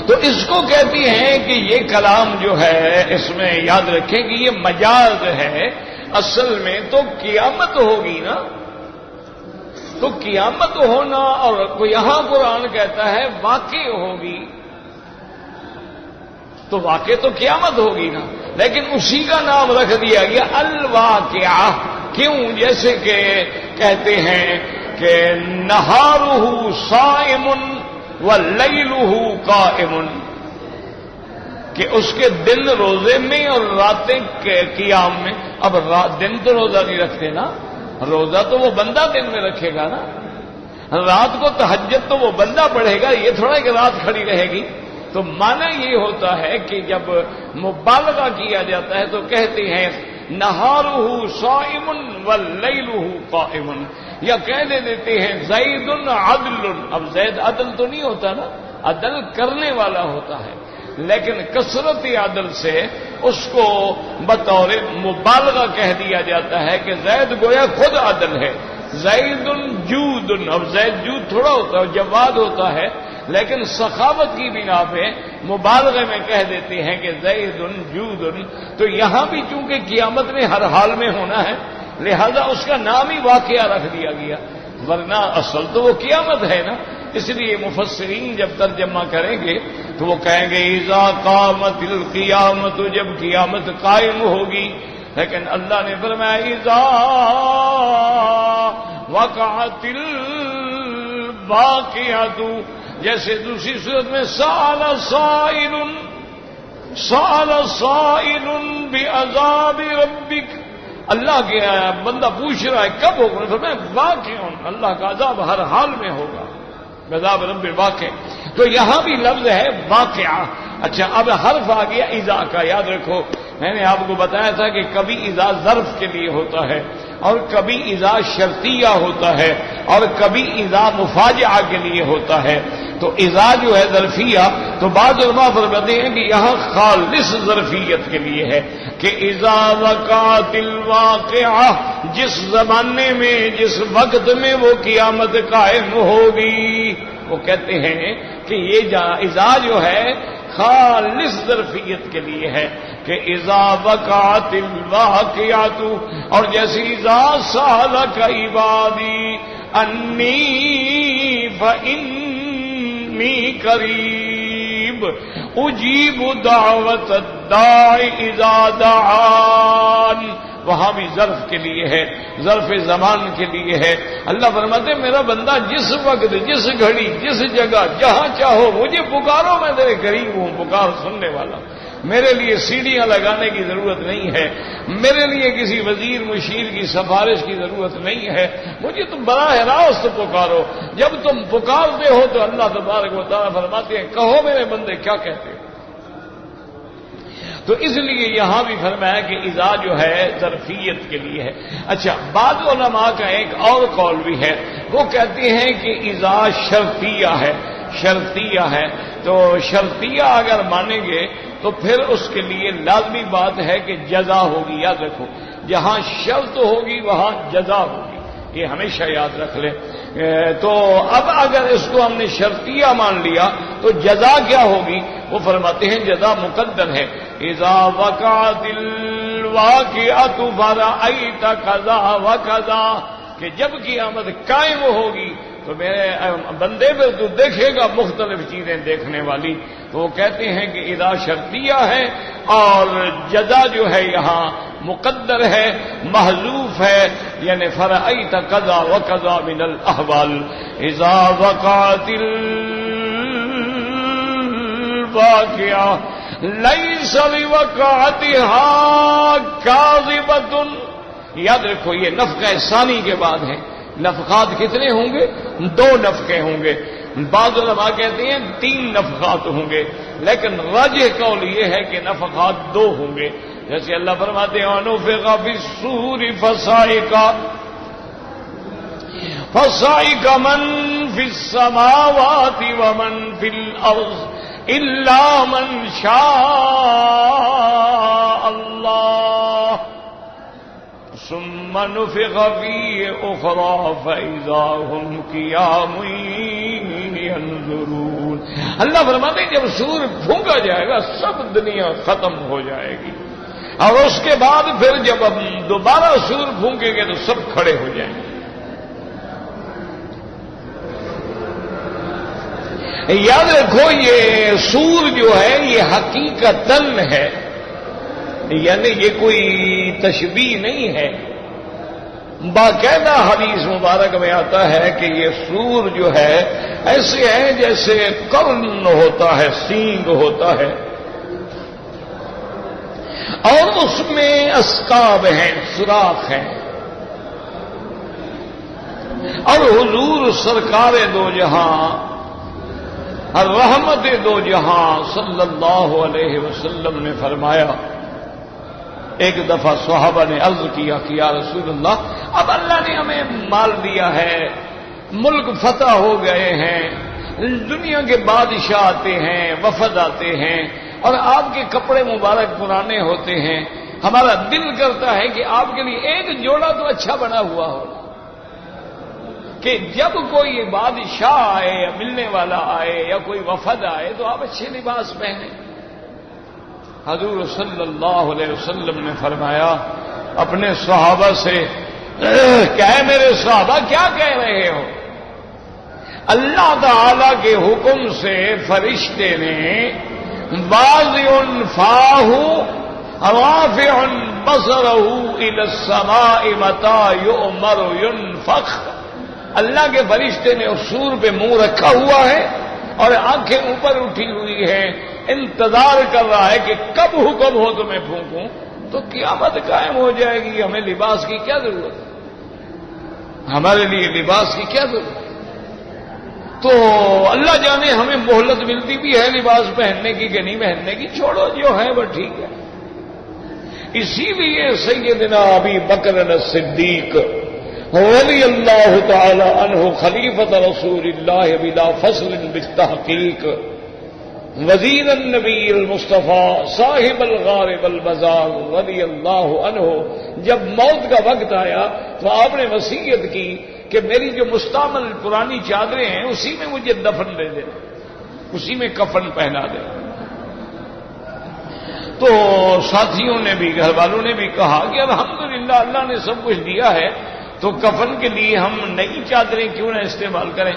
تو اس کو کہتی ہیں کہ یہ کلام جو ہے اس میں یاد رکھیں کہ یہ مجاز ہے، اصل میں تو قیامت ہوگی نا، تو قیامت ہونا، اور یہاں قرآن کہتا ہے واقع ہوگی، تو واقع تو قیامت ہوگی نا، لیکن اسی کا نام رکھ دیا گیا الواقعہ۔ کیوں؟ جیسے کہ کہتے ہیں کہ نہارہ صائم ولیلہ قائم، کہ اس کے دن روزے میں اور راتیں قیام میں۔ اب دن تو روزہ نہیں رکھتے نا، روزہ تو وہ بندہ دن میں رکھے گا نا، رات کو تہجد تو وہ بندہ پڑھے گا، یہ تھوڑا کہ رات کھڑی رہے گی۔ تو معنی یہ ہوتا ہے کہ جب مبالغہ کیا جاتا ہے تو کہتے ہیں نہارہ صائم ولیلہ قائم، یا کہہ دیتے ہیں زید عدل۔ اب زید عدل تو نہیں ہوتا نا، عدل کرنے والا ہوتا ہے، لیکن کثرت عدل سے اس کو بطور مبالغہ کہہ دیا جاتا ہے کہ زید گویا خود عدل ہے۔ زید جود، اب زید جود تھوڑا ہوتا ہے، جواد ہوتا ہے، لیکن سخاوت کی بنا پہ مبالغے میں کہہ دیتے ہیں کہ زید جود۔ تو یہاں بھی چونکہ قیامت نے ہر حال میں ہونا ہے، لہذا اس کا نام ہی واقعہ رکھ دیا گیا، ورنہ اصل تو وہ قیامت ہے نا۔ اس لیے مفسرین جب ترجمہ کریں گے تو وہ کہیں گے اذا قامت القیامت، جب قیامت قائم ہوگی۔ لیکن اللہ نے فرمایا اذا وقعت الواقعۃ، جیسے دوسری صورت میں سأل سائل بعذاب ربک، اللہ کے بندہ پوچھ رہا ہے کب ہوگا؟ فرمایا واقع، اللہ کا عذاب ہر حال میں ہوگا، عذاب رب واقع. تو یہاں بھی لفظ ہے واقعہ. اچھا اب حرف آ گیا اذا کا. یاد رکھو میں نے آپ کو بتایا تھا کہ کبھی اذا ظرف کے لیے ہوتا ہے اور کبھی اذا شرطیہ ہوتا ہے اور کبھی اذا مفاجعہ کے لیے ہوتا ہے. تو اذا جو ہے ظرفیہ، تو بعض علماء فرماتے ہیں کہ یہاں خالص ظرفیت کے لیے ہے کہ اذا وقعت الواقعہ، جس زمانے میں جس وقت میں وہ قیامت قائم ہوگی. وہ کہتے ہیں کہ یہ اذا جو ہے خالص ظرفیت کے لیے ہے کہ اذا وقعت الواقعات، اور جیسے اذا سالک عبادی انی فانی قریب اجیب دعوت الداع اذا دعان. وہاں بھی ظرف کے لیے ہے، ظرف زمان کے لیے ہے. اللہ فرماتے ہیں میرا بندہ جس وقت جس گھڑی جس جگہ جہاں چاہو مجھے پکارو، میں تیرے قریب ہوں، پکار سننے والا. میرے لیے سیڑھیاں لگانے کی ضرورت نہیں ہے، میرے لیے کسی وزیر مشیر کی سفارش کی ضرورت نہیں ہے، مجھے تم براہ راست پکارو. جب تم پکارتے ہو تو اللہ تبارک و تعالیٰ فرماتے ہیں کہو میرے بندے کیا کہتے ہو. تو اس لیے یہاں بھی فرمایا کہ اذا جو ہے ظرفیت کے لیے ہے. اچھا بعض علماء کا ایک اور قول بھی ہے، وہ کہتے ہیں کہ اذا شرطیہ ہے، شرطیہ ہے. تو شرطیہ اگر مانیں گے تو پھر اس کے لیے لازمی بات ہے کہ جزا ہوگی. یاد رکھو جہاں شرط ہوگی وہاں جزا ہوگی، یہ ہمیشہ یاد رکھ لیں. تو اب اگر اس کو ہم نے شرطیہ مان لیا تو جزا کیا ہوگی؟ وہ فرماتے ہیں جزا مقدر ہے. اذا وقعت الواقعۃ فرأیت کذا وکذا، کہ جب قیامت قائم ہوگی تو میرے بندے پہ تو دیکھے گا مختلف چیزیں دیکھنے والی. تو وہ کہتے ہیں کہ اذا شرطیہ ہے اور جزا جو ہے یہاں مقدر ہے، محذوف ہے، یعنی فرأیت کذا وکذا من الاحوال. اذا وقعت الواقعہ لیس لوقعتها کاذبۃ. یاد رکھو یہ نفخہ ثانی کے بعد ہے. نفخات کتنے ہوں گے؟ 2 نفخے ہوں گے. بعض علماء کہتے ہیں 3 نفخات ہوں گے، لیکن راجح قول یہ ہے کہ نفخات 2 ہوں گے. جیسے اللہ فرماتے ہیں وَنُفِخَ فِي الصُّورِ فَصَعِقَ مَن فِي السَّمَاوَاتِ وَمَن فِي الْأَرْضِ إِلَّا مَن شَاءَ اللَّهُ ثُمَّ نُفِخَ فِيهِ أُخْرَىٰ فَإِذَا هُمْ قِيَامٌ يَنظُرُونَ. اللہ فرماتے ہیں جب سور پھونکا جائے گا سب دنیا ختم ہو جائے گی، اور اس کے بعد پھر جب ہم دوبارہ سور پھونکیں گے تو سب کھڑے ہو جائیں گے. یاد رکھو یہ سور جو ہے یہ حقیقتاً ہے، یعنی یہ کوئی تشبیہ نہیں ہے. باقاعدہ حدیث مبارک میں آتا ہے کہ یہ سور جو ہے ایسے ہے جیسے قرن ہوتا ہے، سینگ ہوتا ہے، اور اس میں اسکاب ہیں، سوراخ ہیں. اور حضور سرکار دو جہاں الرحمت دو جہاں صلی اللہ علیہ وسلم نے فرمایا. ایک دفعہ صحابہ نے عرض کیا کہ یا رسول اللہ اب اللہ نے ہمیں مال دیا ہے، ملک فتح ہو گئے ہیں، دنیا کے بادشاہ آتے ہیں، وفد آتے ہیں، اور آپ کے کپڑے مبارک پرانے ہوتے ہیں، ہمارا دل کرتا ہے کہ آپ کے لیے ایک جوڑا تو اچھا بنا ہوا ہو کہ جب کوئی بادشاہ آئے یا ملنے والا آئے یا کوئی وفد آئے تو آپ اچھے لباس پہنیں. حضور صلی اللہ علیہ وسلم نے فرمایا اپنے صحابہ سے کیا ہے میرے صحابہ کیا کہہ رہے ہو؟ اللہ تعالی کے حکم سے فرشتے نے واضع فاہ رافع بصرہ الی السماء متی یؤمر ینفخ. اللہ کے فرشتے نے اس سور پہ منہ رکھا ہوا ہے اور آنکھیں اوپر اٹھی ہوئی ہیں، انتظار کر رہا ہے کہ کب حکم ہو تو میں پھونکوں. تو قیامت قائم ہو جائے گی، ہمیں لباس کی کیا ضرورت ہے؟ ہمارے لیے لباس کی کیا ضرورت ہے؟ تو اللہ جانے ہمیں مہلت ملتی بھی ہے لباس پہننے کی کہ نہیں پہننے کی، چھوڑو جو ہے وہ ٹھیک ہے۔ اسی لیے سیدنا ابی بکر الصدیق رضی اللہ تعالی عنہ خلیفۃ رسول اللہ بلا فصل بالتحقیق وزیر النبی المصطفیٰ صاحب الغار والبزار رضی اللہ عنہ، جب موت کا وقت آیا تو آپ نے وصیت کی کہ میری جو مستعمل پرانی چادریں ہیں اسی میں مجھے دفن دے دے، اسی میں کفن پہنا دے۔ تو ساتھیوں نے بھی، گھر والوں نے بھی کہا کہ الحمدللہ اللہ نے سب کچھ دیا ہے تو کفن کے لیے ہم نئی چادریں کیوں نہ استعمال کریں۔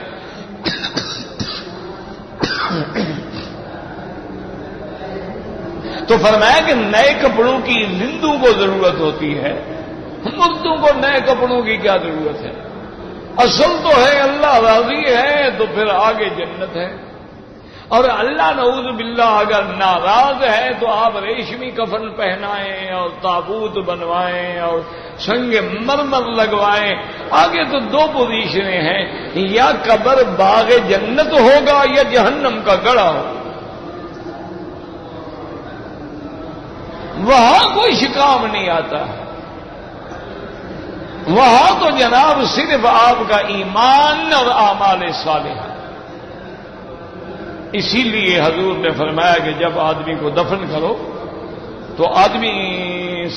تو فرمایا کہ نئے کپڑوں کی زندوں کو ضرورت ہوتی ہے، مردوں کو نئے کپڑوں کی کیا ضرورت ہے؟ اصل تو ہے اللہ راضی ہے تو پھر آگے جنت ہے، اور اللہ نعوذ باللہ اگر ناراض ہے تو آپ ریشمی کفن پہنائیں اور تابوت بنوائیں اور سنگ مرمر لگوائیں۔ آگے تو دو پوزیشنیں ہیں، یا قبر باغ جنت ہوگا یا جہنم کا گڑھا ہوگا۔ وہاں کوئی شکام نہیں آتا، وہاں تو جناب صرف آپ کا ایمان اور اعمال صالحہ۔ اسی لیے حضور نے فرمایا کہ جب آدمی کو دفن کرو تو آدمی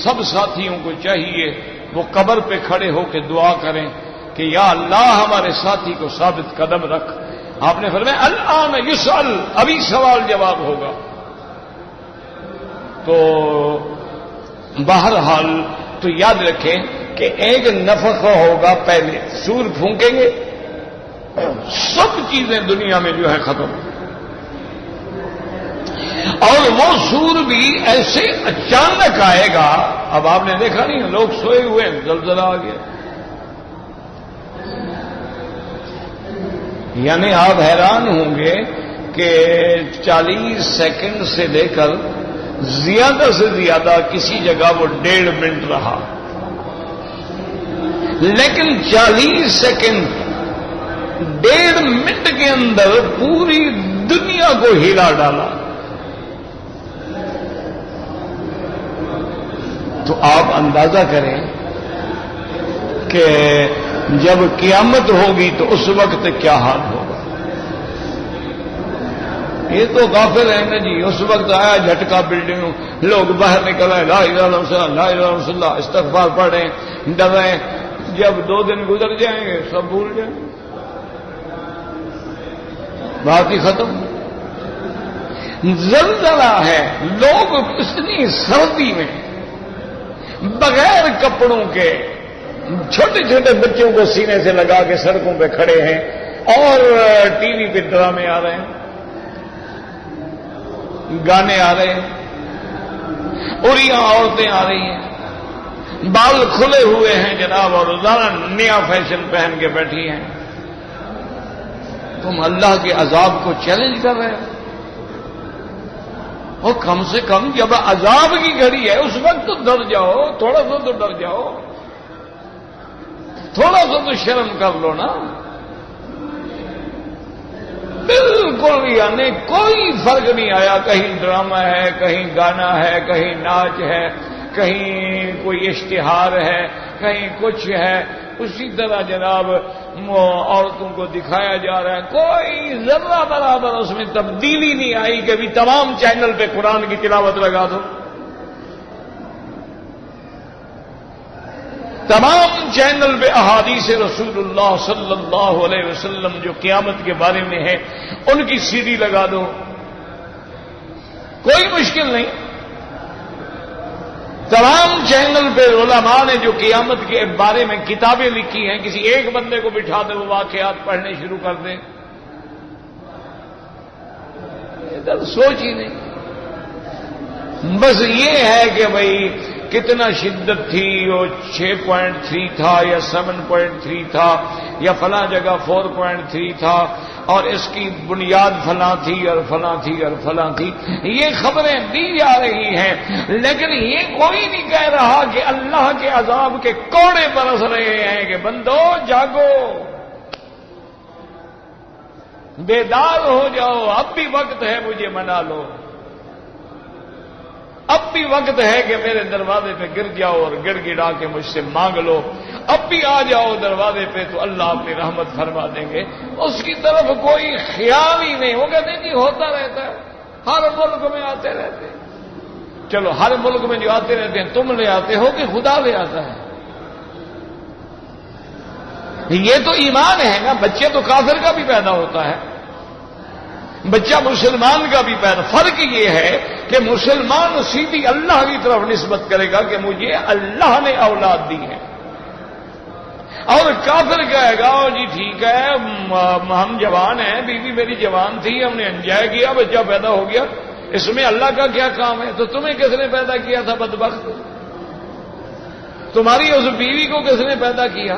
سب ساتھیوں کو چاہیے وہ قبر پہ کھڑے ہو کے دعا کریں کہ یا اللہ ہمارے ساتھی کو ثابت قدم رکھ۔ آپ نے فرمایا الآن یسأل، ابھی سوال جواب ہوگا۔ تو بہرحال تو یاد رکھیں کہ ایک نفخہ ہوگا، پہلے سور پھونکیں گے، سب چیزیں دنیا میں جو ہے ختم، اور وہ سور بھی ایسے اچانک آئے گا۔ اب آپ نے دیکھا نہیں، لوگ سوئے ہوئے ہیں، زلزلہ آ گیا، یعنی آپ حیران ہوں گے کہ 40 سیکنڈ سے لے کر زیادہ سے زیادہ کسی جگہ وہ 1.5 منٹ رہا، لیکن 40 سیکنڈ 1.5 منٹ کے اندر پوری دنیا کو ہلا ڈالا۔ تو آپ اندازہ کریں کہ جب قیامت ہوگی تو اس وقت کیا حال ہوگا۔ یہ تو غافل ہے نا جی، اس وقت آیا جھٹکا بلڈنگ، لوگ باہر نکل آئے، لا الہ الا اللہ لا الہ الا اللہ استغفار پڑھیں، ڈریں۔ جب 2 دن گزر جائیں گے سب بھول جائیں، بات ہی ختم۔ زلزلہ ہے، لوگ اتنی سردی میں بغیر کپڑوں کے چھوٹے چھوٹے بچوں کو سینے سے لگا کے سڑکوں پہ کھڑے ہیں، اور ٹی وی پہ ڈرامے آ رہے ہیں، گانے آ رہے ہیں، اڑیاں عورتیں آ رہی ہیں، بال کھلے ہوئے ہیں جناب، اور روزانہ نیا فیشن پہن کے بیٹھی ہیں۔ تم اللہ کے عذاب کو چیلنج کر رہے ہو، اور کم سے کم جب عذاب کی گھڑی ہے اس وقت تو ڈر جاؤ، تھوڑا سا تو ڈر جاؤ، تھوڑا سا تو شرم کر لو نا۔ بالکل یعنی کوئی فرق نہیں آیا، کہیں ڈرامہ ہے، کہیں گانا ہے، کہیں ناچ ہے، کہیں کوئی اشتہار ہے، کہیں کچھ ہے، اسی طرح جناب عورتوں کو دکھایا جا رہا ہے، کوئی ذرہ برابر اس میں تبدیلی نہیں آئی کہ بھی تمام چینل پہ قرآن کی تلاوت لگا دو، تمام چینل پہ احادیث رسول اللہ صلی اللہ علیہ وسلم جو قیامت کے بارے میں ہے ان کی سی ڈی لگا دو، کوئی مشکل نہیں۔ تمام چینل پہ علماء نے جو قیامت کے بارے میں کتابیں لکھی ہیں، کسی ایک بندے کو بٹھا دے وہ واقعات پڑھنے شروع کر دیں، ادھر سوچ ہی نہیں۔ بس یہ ہے کہ بھائی کتنا شدت تھی، وہ 6.3 تھا یا 7.3 تھا یا فلاں جگہ 4.3 تھا، اور اس کی بنیاد فلاں تھی اور فلاں تھی اور فلاں تھی، یہ خبریں دی جا رہی ہیں، لیکن یہ کوئی نہیں کہہ رہا کہ اللہ کے عذاب کے کوڑے برس رہے ہیں کہ بندو جاگو، بیدار ہو جاؤ، اب بھی وقت ہے مجھے منا لو، اب بھی وقت ہے کہ میرے دروازے پہ گر جاؤ اور گڑ گڑا کے مجھ سے مانگ لو، اب بھی آ جاؤ دروازے پہ تو اللہ اپنی رحمت فرما دیں گے۔ اس کی طرف کوئی خیال ہی نہیں، وہ کہتے ہیں جی ہوتا رہتا ہے، ہر ملک میں آتے رہتے ہیں۔ چلو ہر ملک میں جو آتے رہتے ہیں تم لے آتے ہو کہ خدا لے آتا ہے؟ یہ تو ایمان ہے نا، بچے تو کافر کا بھی پیدا ہوتا ہے، بچہ مسلمان کا بھی پیدا، فرق یہ ہے کہ مسلمان سیدھی اللہ کی طرف نسبت کرے گا کہ مجھے اللہ نے اولاد دی ہے، اور کافر کہے گا جی ٹھیک ہے ہم جوان ہیں، بیوی میری جوان تھی، ہم نے انجوائے کیا، بچہ پیدا ہو گیا، اس میں اللہ کا کیا کام ہے؟ تو تمہیں کس نے پیدا کیا تھا بدبخت؟ تمہاری اس بیوی کو کس نے پیدا کیا؟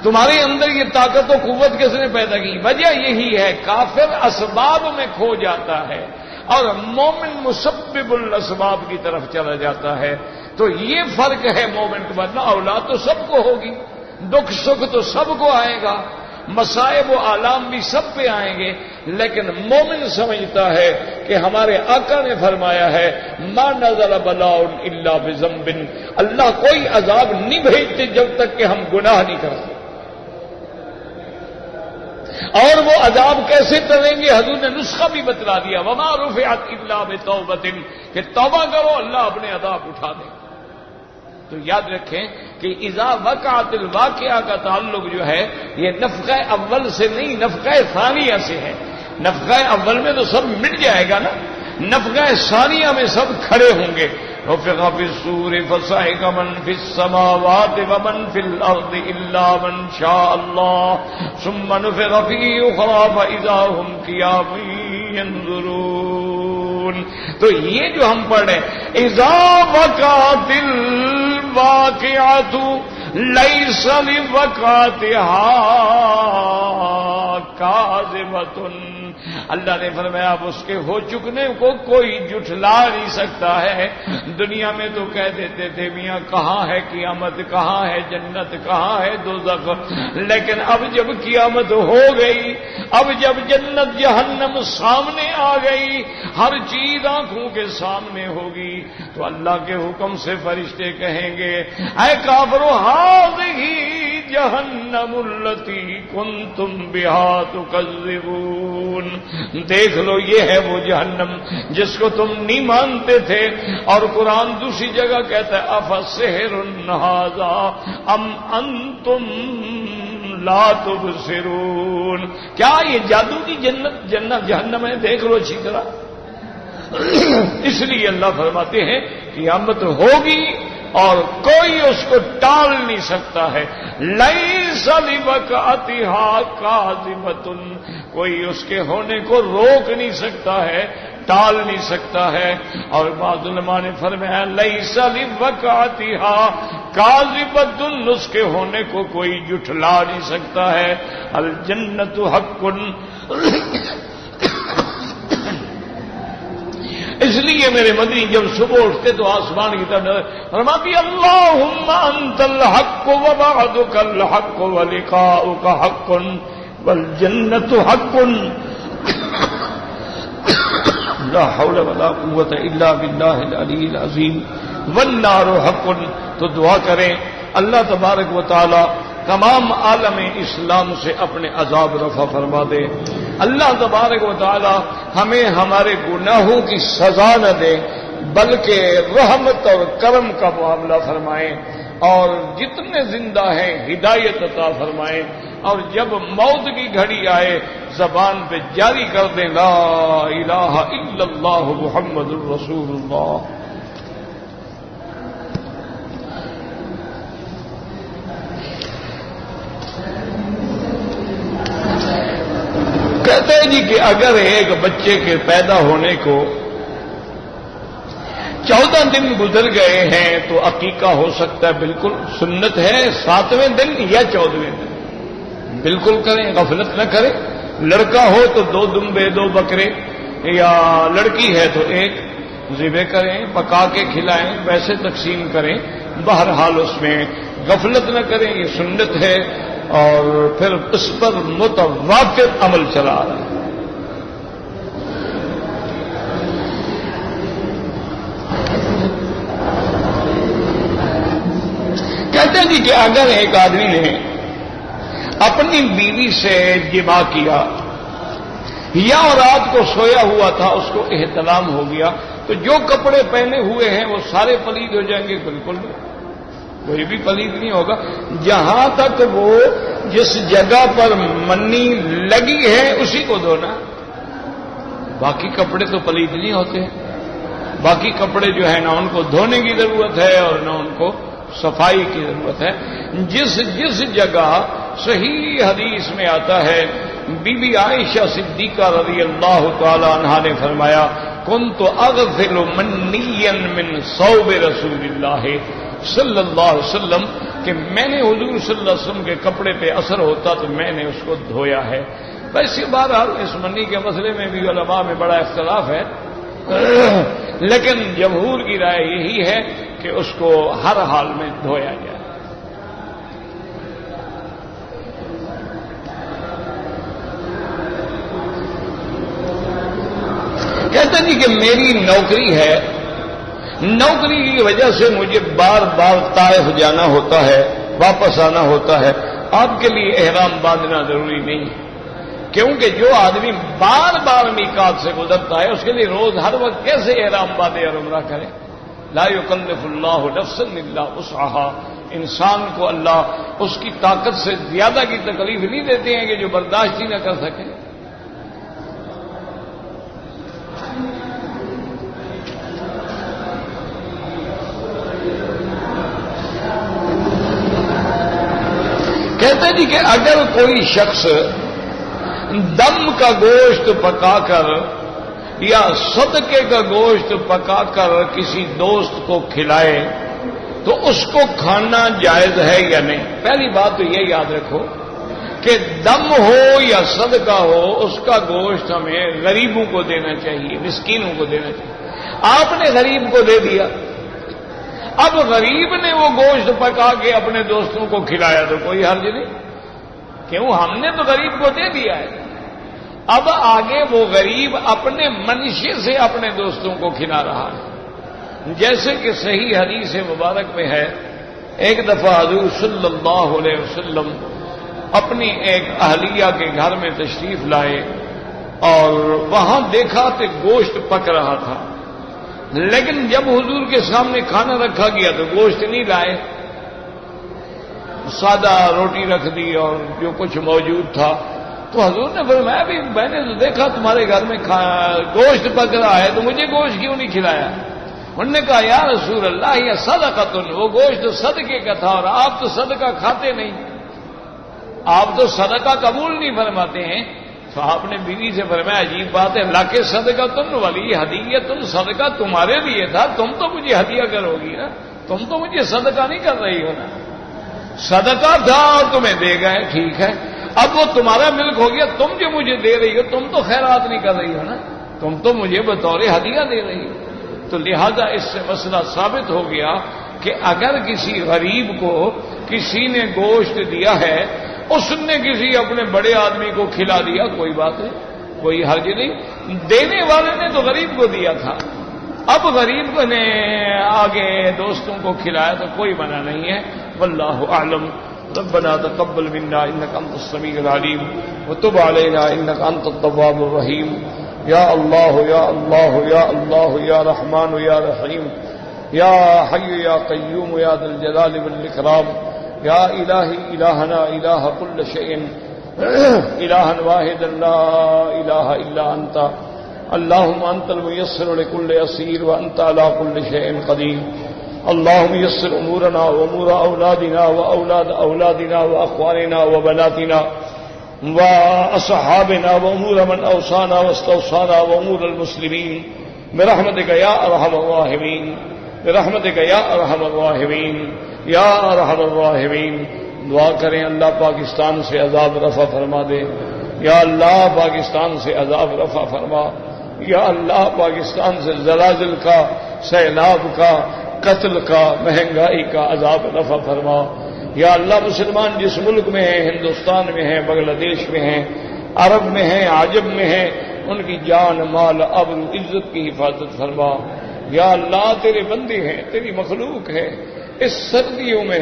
تمہارے اندر یہ طاقت و قوت کس نے پیدا کی؟ وجہ یہی ہے، کافر اسباب میں کھو جاتا ہے اور مومن مسبب الاسباب کی طرف چلا جاتا ہے۔ تو یہ فرق ہے مومن کو، ورنہ اولاد تو سب کو ہوگی، دکھ سکھ تو سب کو آئے گا، مصائب و آلام بھی سب پہ آئیں گے، لیکن مومن سمجھتا ہے کہ ہمارے آقا نے فرمایا ہے ما نزل بلاء الا بذنب، اللہ کوئی عذاب نہیں بھیجتے جب تک کہ ہم گناہ نہیں کرتے۔ اور وہ عذاب کیسے ٹلیں گے؟ حضور نے نسخہ بھی بتلا دیا، وما رفعت الا بتوبۃ، کہ توبہ کرو اللہ اپنے عذاب اٹھا دے۔ تو یاد رکھیں کہ اذا وقعت الواقعہ کا تعلق جو ہے یہ نفخہ اول سے نہیں، نفخہ ثانیہ سے ہے۔ نفخہ اول میں تو سب مٹ جائے گا نا، نفخہ ثانیہ میں سب کھڑے ہوں گے۔ نفخ فی الصور فصعق من فی السماوات ومن فی الارض الا من شاء اللہ ثم نفخ فیہ اخری فاذا هم قیام ینظرون۔ تو یہ جو ہم پڑھ رہے ہیں اذا وقعت الواقعۃ لیس لوقعتها کاذبۃ، اللہ نے فرمایا اب اس کے ہو چکنے کو کوئی جھٹلا نہیں سکتا ہے۔ دنیا میں تو کہہ دیتے تھے میاں کہاں ہے قیامت، کہاں ہے جنت، کہاں ہے دوزخ، لیکن اب جب قیامت ہو گئی، اب جب جنت جہنم سامنے آ گئی، ہر چیز آنکھوں کے سامنے ہوگی، تو اللہ کے حکم سے فرشتے کہیں گے اے کافرو ہذہ جہنم التی کنتم بہا تکذبون، دیکھ لو یہ ہے وہ جہنم جس کو تم نہیں مانتے تھے۔ اور قرآن دوسری جگہ کہتا ہے افسحر ھذا ام انتم لا تبصرون، کیا یہ جادو کی جنت جہنم ہے؟ دیکھ لو اچھی طرح۔ اس لیے اللہ فرماتے ہیں قیامت ہوگی اور کوئی اس کو ٹال نہیں سکتا ہے۔ لیس لوقعتها کاذبۃ، کوئی اس کے ہونے کو روک نہیں سکتا ہے، ٹال نہیں سکتا ہے۔ اور بعض علماء نے فرمایا لیس لوقعتها کاذبۃ، اس کے ہونے کو کوئی جھٹلا نہیں سکتا ہے۔ الجنت حق، اس لیے میرے مدنی جب صبح اٹھتے تو آسمان کی طرف فرماتی اللہم انت الحق ووعدک الحق ولقاؤک حق والجنت حق لا حول ولا قوة الا باللہ العلی العظیم والنار حق۔ تو دعا کریں اللہ تبارک و تعالی تمام عالم اسلام سے اپنے عذاب رفع فرما دے۔ اللہ تبارک و تعالی ہمیں ہمارے گناہوں کی سزا نہ دے بلکہ رحمت اور کرم کا معاملہ فرمائیں، اور جتنے زندہ ہیں ہدایت عطا فرمائیں، اور جب موت کی گھڑی آئے زبان پہ جاری کر دیں لا الہ الا اللہ محمد الرسول اللہ۔ کہتے ہیں جی کہ اگر ایک بچے کے پیدا ہونے کو 14 دن گزر گئے ہیں تو عقیقہ ہو سکتا ہے، بالکل سنت ہے 7ویں دن یا 14ویں دن، بالکل کریں، غفلت نہ کریں. لڑکا ہو تو 2 دمبے 2 بکرے، یا لڑکی ہے تو 1 ذبح کریں، پکا کے کھلائیں، پیسے تقسیم کریں. بہرحال اس میں غفلت نہ کریں، یہ سنت ہے. اور پھر اس پر متواتر عمل چلا رہا ہے. کہتے ہیں جی کہ اگر ایک آدمی نے اپنی بیوی سے جماع کیا یا رات کو سویا ہوا تھا، اس کو احتلام ہو گیا، تو جو کپڑے پہنے ہوئے ہیں وہ سارے پلید ہو جائیں گے؟ بالکل نہیں، کوئی بھی پلید نہیں ہوگا. جہاں تک وہ جس جگہ پر منی لگی ہے اسی کو دھونا، باقی کپڑے تو پلید نہیں ہوتے. باقی کپڑے جو ہے نہ ان کو دھونے کی ضرورت ہے اور نہ ان کو صفائی کی ضرورت ہے. جس جگہ صحیح حدیث میں آتا ہے، بی بی عائشہ صدیقہ رضی اللہ تعالی عنہا نے فرمایا، کنت اغسل منیا من ثوب رسول اللہ صلی اللہ علیہ وسلم، کہ میں نے حضور صلی اللہ علیہ وسلم کے کپڑے پہ اثر ہوتا تو میں نے اس کو دھویا ہے. ویسے بہرحال اس منی کے مسئلے میں بھی علماء میں بڑا اختلاف ہے، لیکن جمہور کی رائے یہی ہے کہ اس کو ہر حال میں دھویا جائے. کہتے ہیں کہ میری نوکری ہے، نوکری کی وجہ سے مجھے بار بار طائف جانا ہوتا ہے، واپس آنا ہوتا ہے. آپ کے لیے احرام باندھنا ضروری نہیں، کیونکہ جو آدمی بار بار میقات سے گزرتا ہے اس کے لیے روز ہر وقت کیسے احرام باندھے اور عمرہ کرے؟ لا یکلف اللہ نفسا الا وسعها. انسان کو اللہ اس کی طاقت سے زیادہ کی تکلیف نہیں دیتے ہیں کہ جو برداشت ہی نہ کر سکے. کہتے ہیں جی کہ اگر کوئی شخص دم کا گوشت پکا کر یا صدقے کا گوشت پکا کر کسی دوست کو کھلائے تو اس کو کھانا جائز ہے یا نہیں؟ پہلی بات تو یہ یاد رکھو کہ دم ہو یا صدقہ ہو، اس کا گوشت ہمیں غریبوں کو دینا چاہیے، مسکینوں کو دینا چاہیے. آپ نے غریب کو دے دیا، اب غریب نے وہ گوشت پکا کے اپنے دوستوں کو کھلایا تو کوئی حرج نہیں، کیوں؟ ہم نے تو غریب کو دے دیا ہے. اب آگے وہ غریب اپنے منشے سے اپنے دوستوں کو کھلا رہا ہے. جیسے کہ صحیح حدیث مبارک میں ہے، ایک دفعہ حضور صلی اللہ علیہ وسلم اپنی ایک اہلیہ کے گھر میں تشریف لائے اور وہاں دیکھا کہ گوشت پک رہا تھا، لیکن جب حضور کے سامنے کھانا رکھا گیا تو گوشت نہیں لائے، سادہ روٹی رکھ دی اور جو کچھ موجود تھا. تو حضور نے فرمایا بھی میں نے تو دیکھا تمہارے گھر میں گوشت پک رہا ہے تو مجھے گوشت کیوں نہیں کھلایا؟ انہوں نے کہا یا رسول اللہ یہ صدقۃ، وہ گوشت صدقے کا تھا اور آپ تو صدقہ کھاتے نہیں، آپ تو صدقہ قبول نہیں فرماتے ہیں. تو آپ نے بیوی سے فرمایا عجیب بات ہے، لا کے صدقہ تم والی ہدیہ، تم صدقہ تمہارے لیے تھا، تم تو مجھے ہدیہ کرو گی نا، تم تو مجھے صدقہ نہیں کر رہی ہو نا. صدقہ تھا اور تمہیں دے گئے، ٹھیک ہے، اب وہ تمہارا ملک ہو گیا، تم جو مجھے دے رہی ہو تم تو خیرات نہیں کر رہی ہو نا، تم تو مجھے بطور ہدیہ دے رہی ہو. تو لہذا اس سے مسئلہ ثابت ہو گیا کہ اگر کسی غریب کو کسی نے گوشت دیا ہے، اس نے کسی اپنے بڑے آدمی کو کھلا دیا، کوئی بات نہیں، کوئی حرج نہیں. دینے والے نے تو غریب کو دیا تھا، اب غریب نے آگے دوستوں کو کھلایا تو کوئی منع نہیں ہے. واللہ اعلم. ربنا تقبل منا انك انت السميع العليم وتب علينا انك انت التواب الرحيم. یا اللہ یا اللہ یا اللہ یا رحمان یا رحیم یا حی یا قیوم یا ذا الجلال والاکرام یا الہی الہنا الہ کل شیء الہا واحدا لا الہ الا انت اللہم انت المیسر لکل اسیر وانت علی کل شیء قدیر. اللہم یسر امورنا وامور اولادنا واولاد اولادنا واخواننا وبناتنا وأصحابنا وأمور من أوصانا واستوصانا وأمور المسلمين برحمتك يا أرحم الراحمين برحمتك يا أرحم الراحمين يا أرحم الراحمين دعا کریں اللہ پاکستان سے عذاب رفع فرما دے. یا اللہ پاکستان سے عذاب رفع فرما. یا اللہ پاکستان سے زلازل کا، سیلاب کا، قتل کا، مہنگائی کا عذاب رفع فرما. یا اللہ مسلمان جس ملک میں ہیں، ہندوستان میں ہیں، بنگلہ دیش میں ہیں، عرب میں ہیں، عجم میں ہیں، ان کی جان، مال، آبرو، عزت کی حفاظت فرما. یا اللہ تیرے بندے ہیں، تیری مخلوق ہے، اس سردیوں میں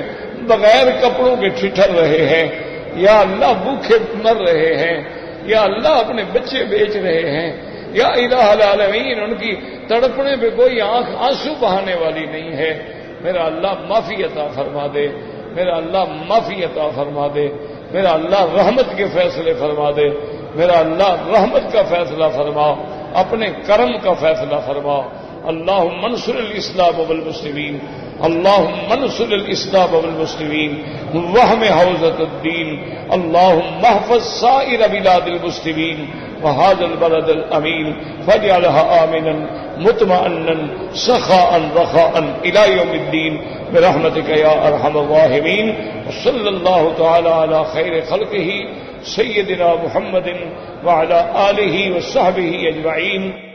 بغیر کپڑوں کے ٹھٹھر رہے ہیں. یا اللہ بھوکے مر رہے ہیں. یا اللہ اپنے بچے بیچ رہے ہیں. یا الہ العالمین ان کی تڑپنے پہ کوئی آنکھ آنسو بہانے والی نہیں ہے. میرا اللہ معافی عطا فرما دے. میرا اللہ معافی عطا فرما دے. میرا اللہ رحمت کے فیصلے فرما دے. میرا اللہ رحمت کا فیصلہ فرما، اپنے کرم کا فیصلہ فرما. اللہم انصر الاسلام والمسلمین، اللہم انصر الاسلام والمسلمین واحم حوزة الدین. اللہم احفظ سائر بلاد المسلمین وهذا البلد الامین فاجعلها آمنا مطمئنا سخاء رخاء الى یوم الدین برحمتک یا ارحم الراحمین. وصلی اللہ تعالی علی خیر خلقہ سیدنا محمد وعلی آلہ وصحبہ اجمعین.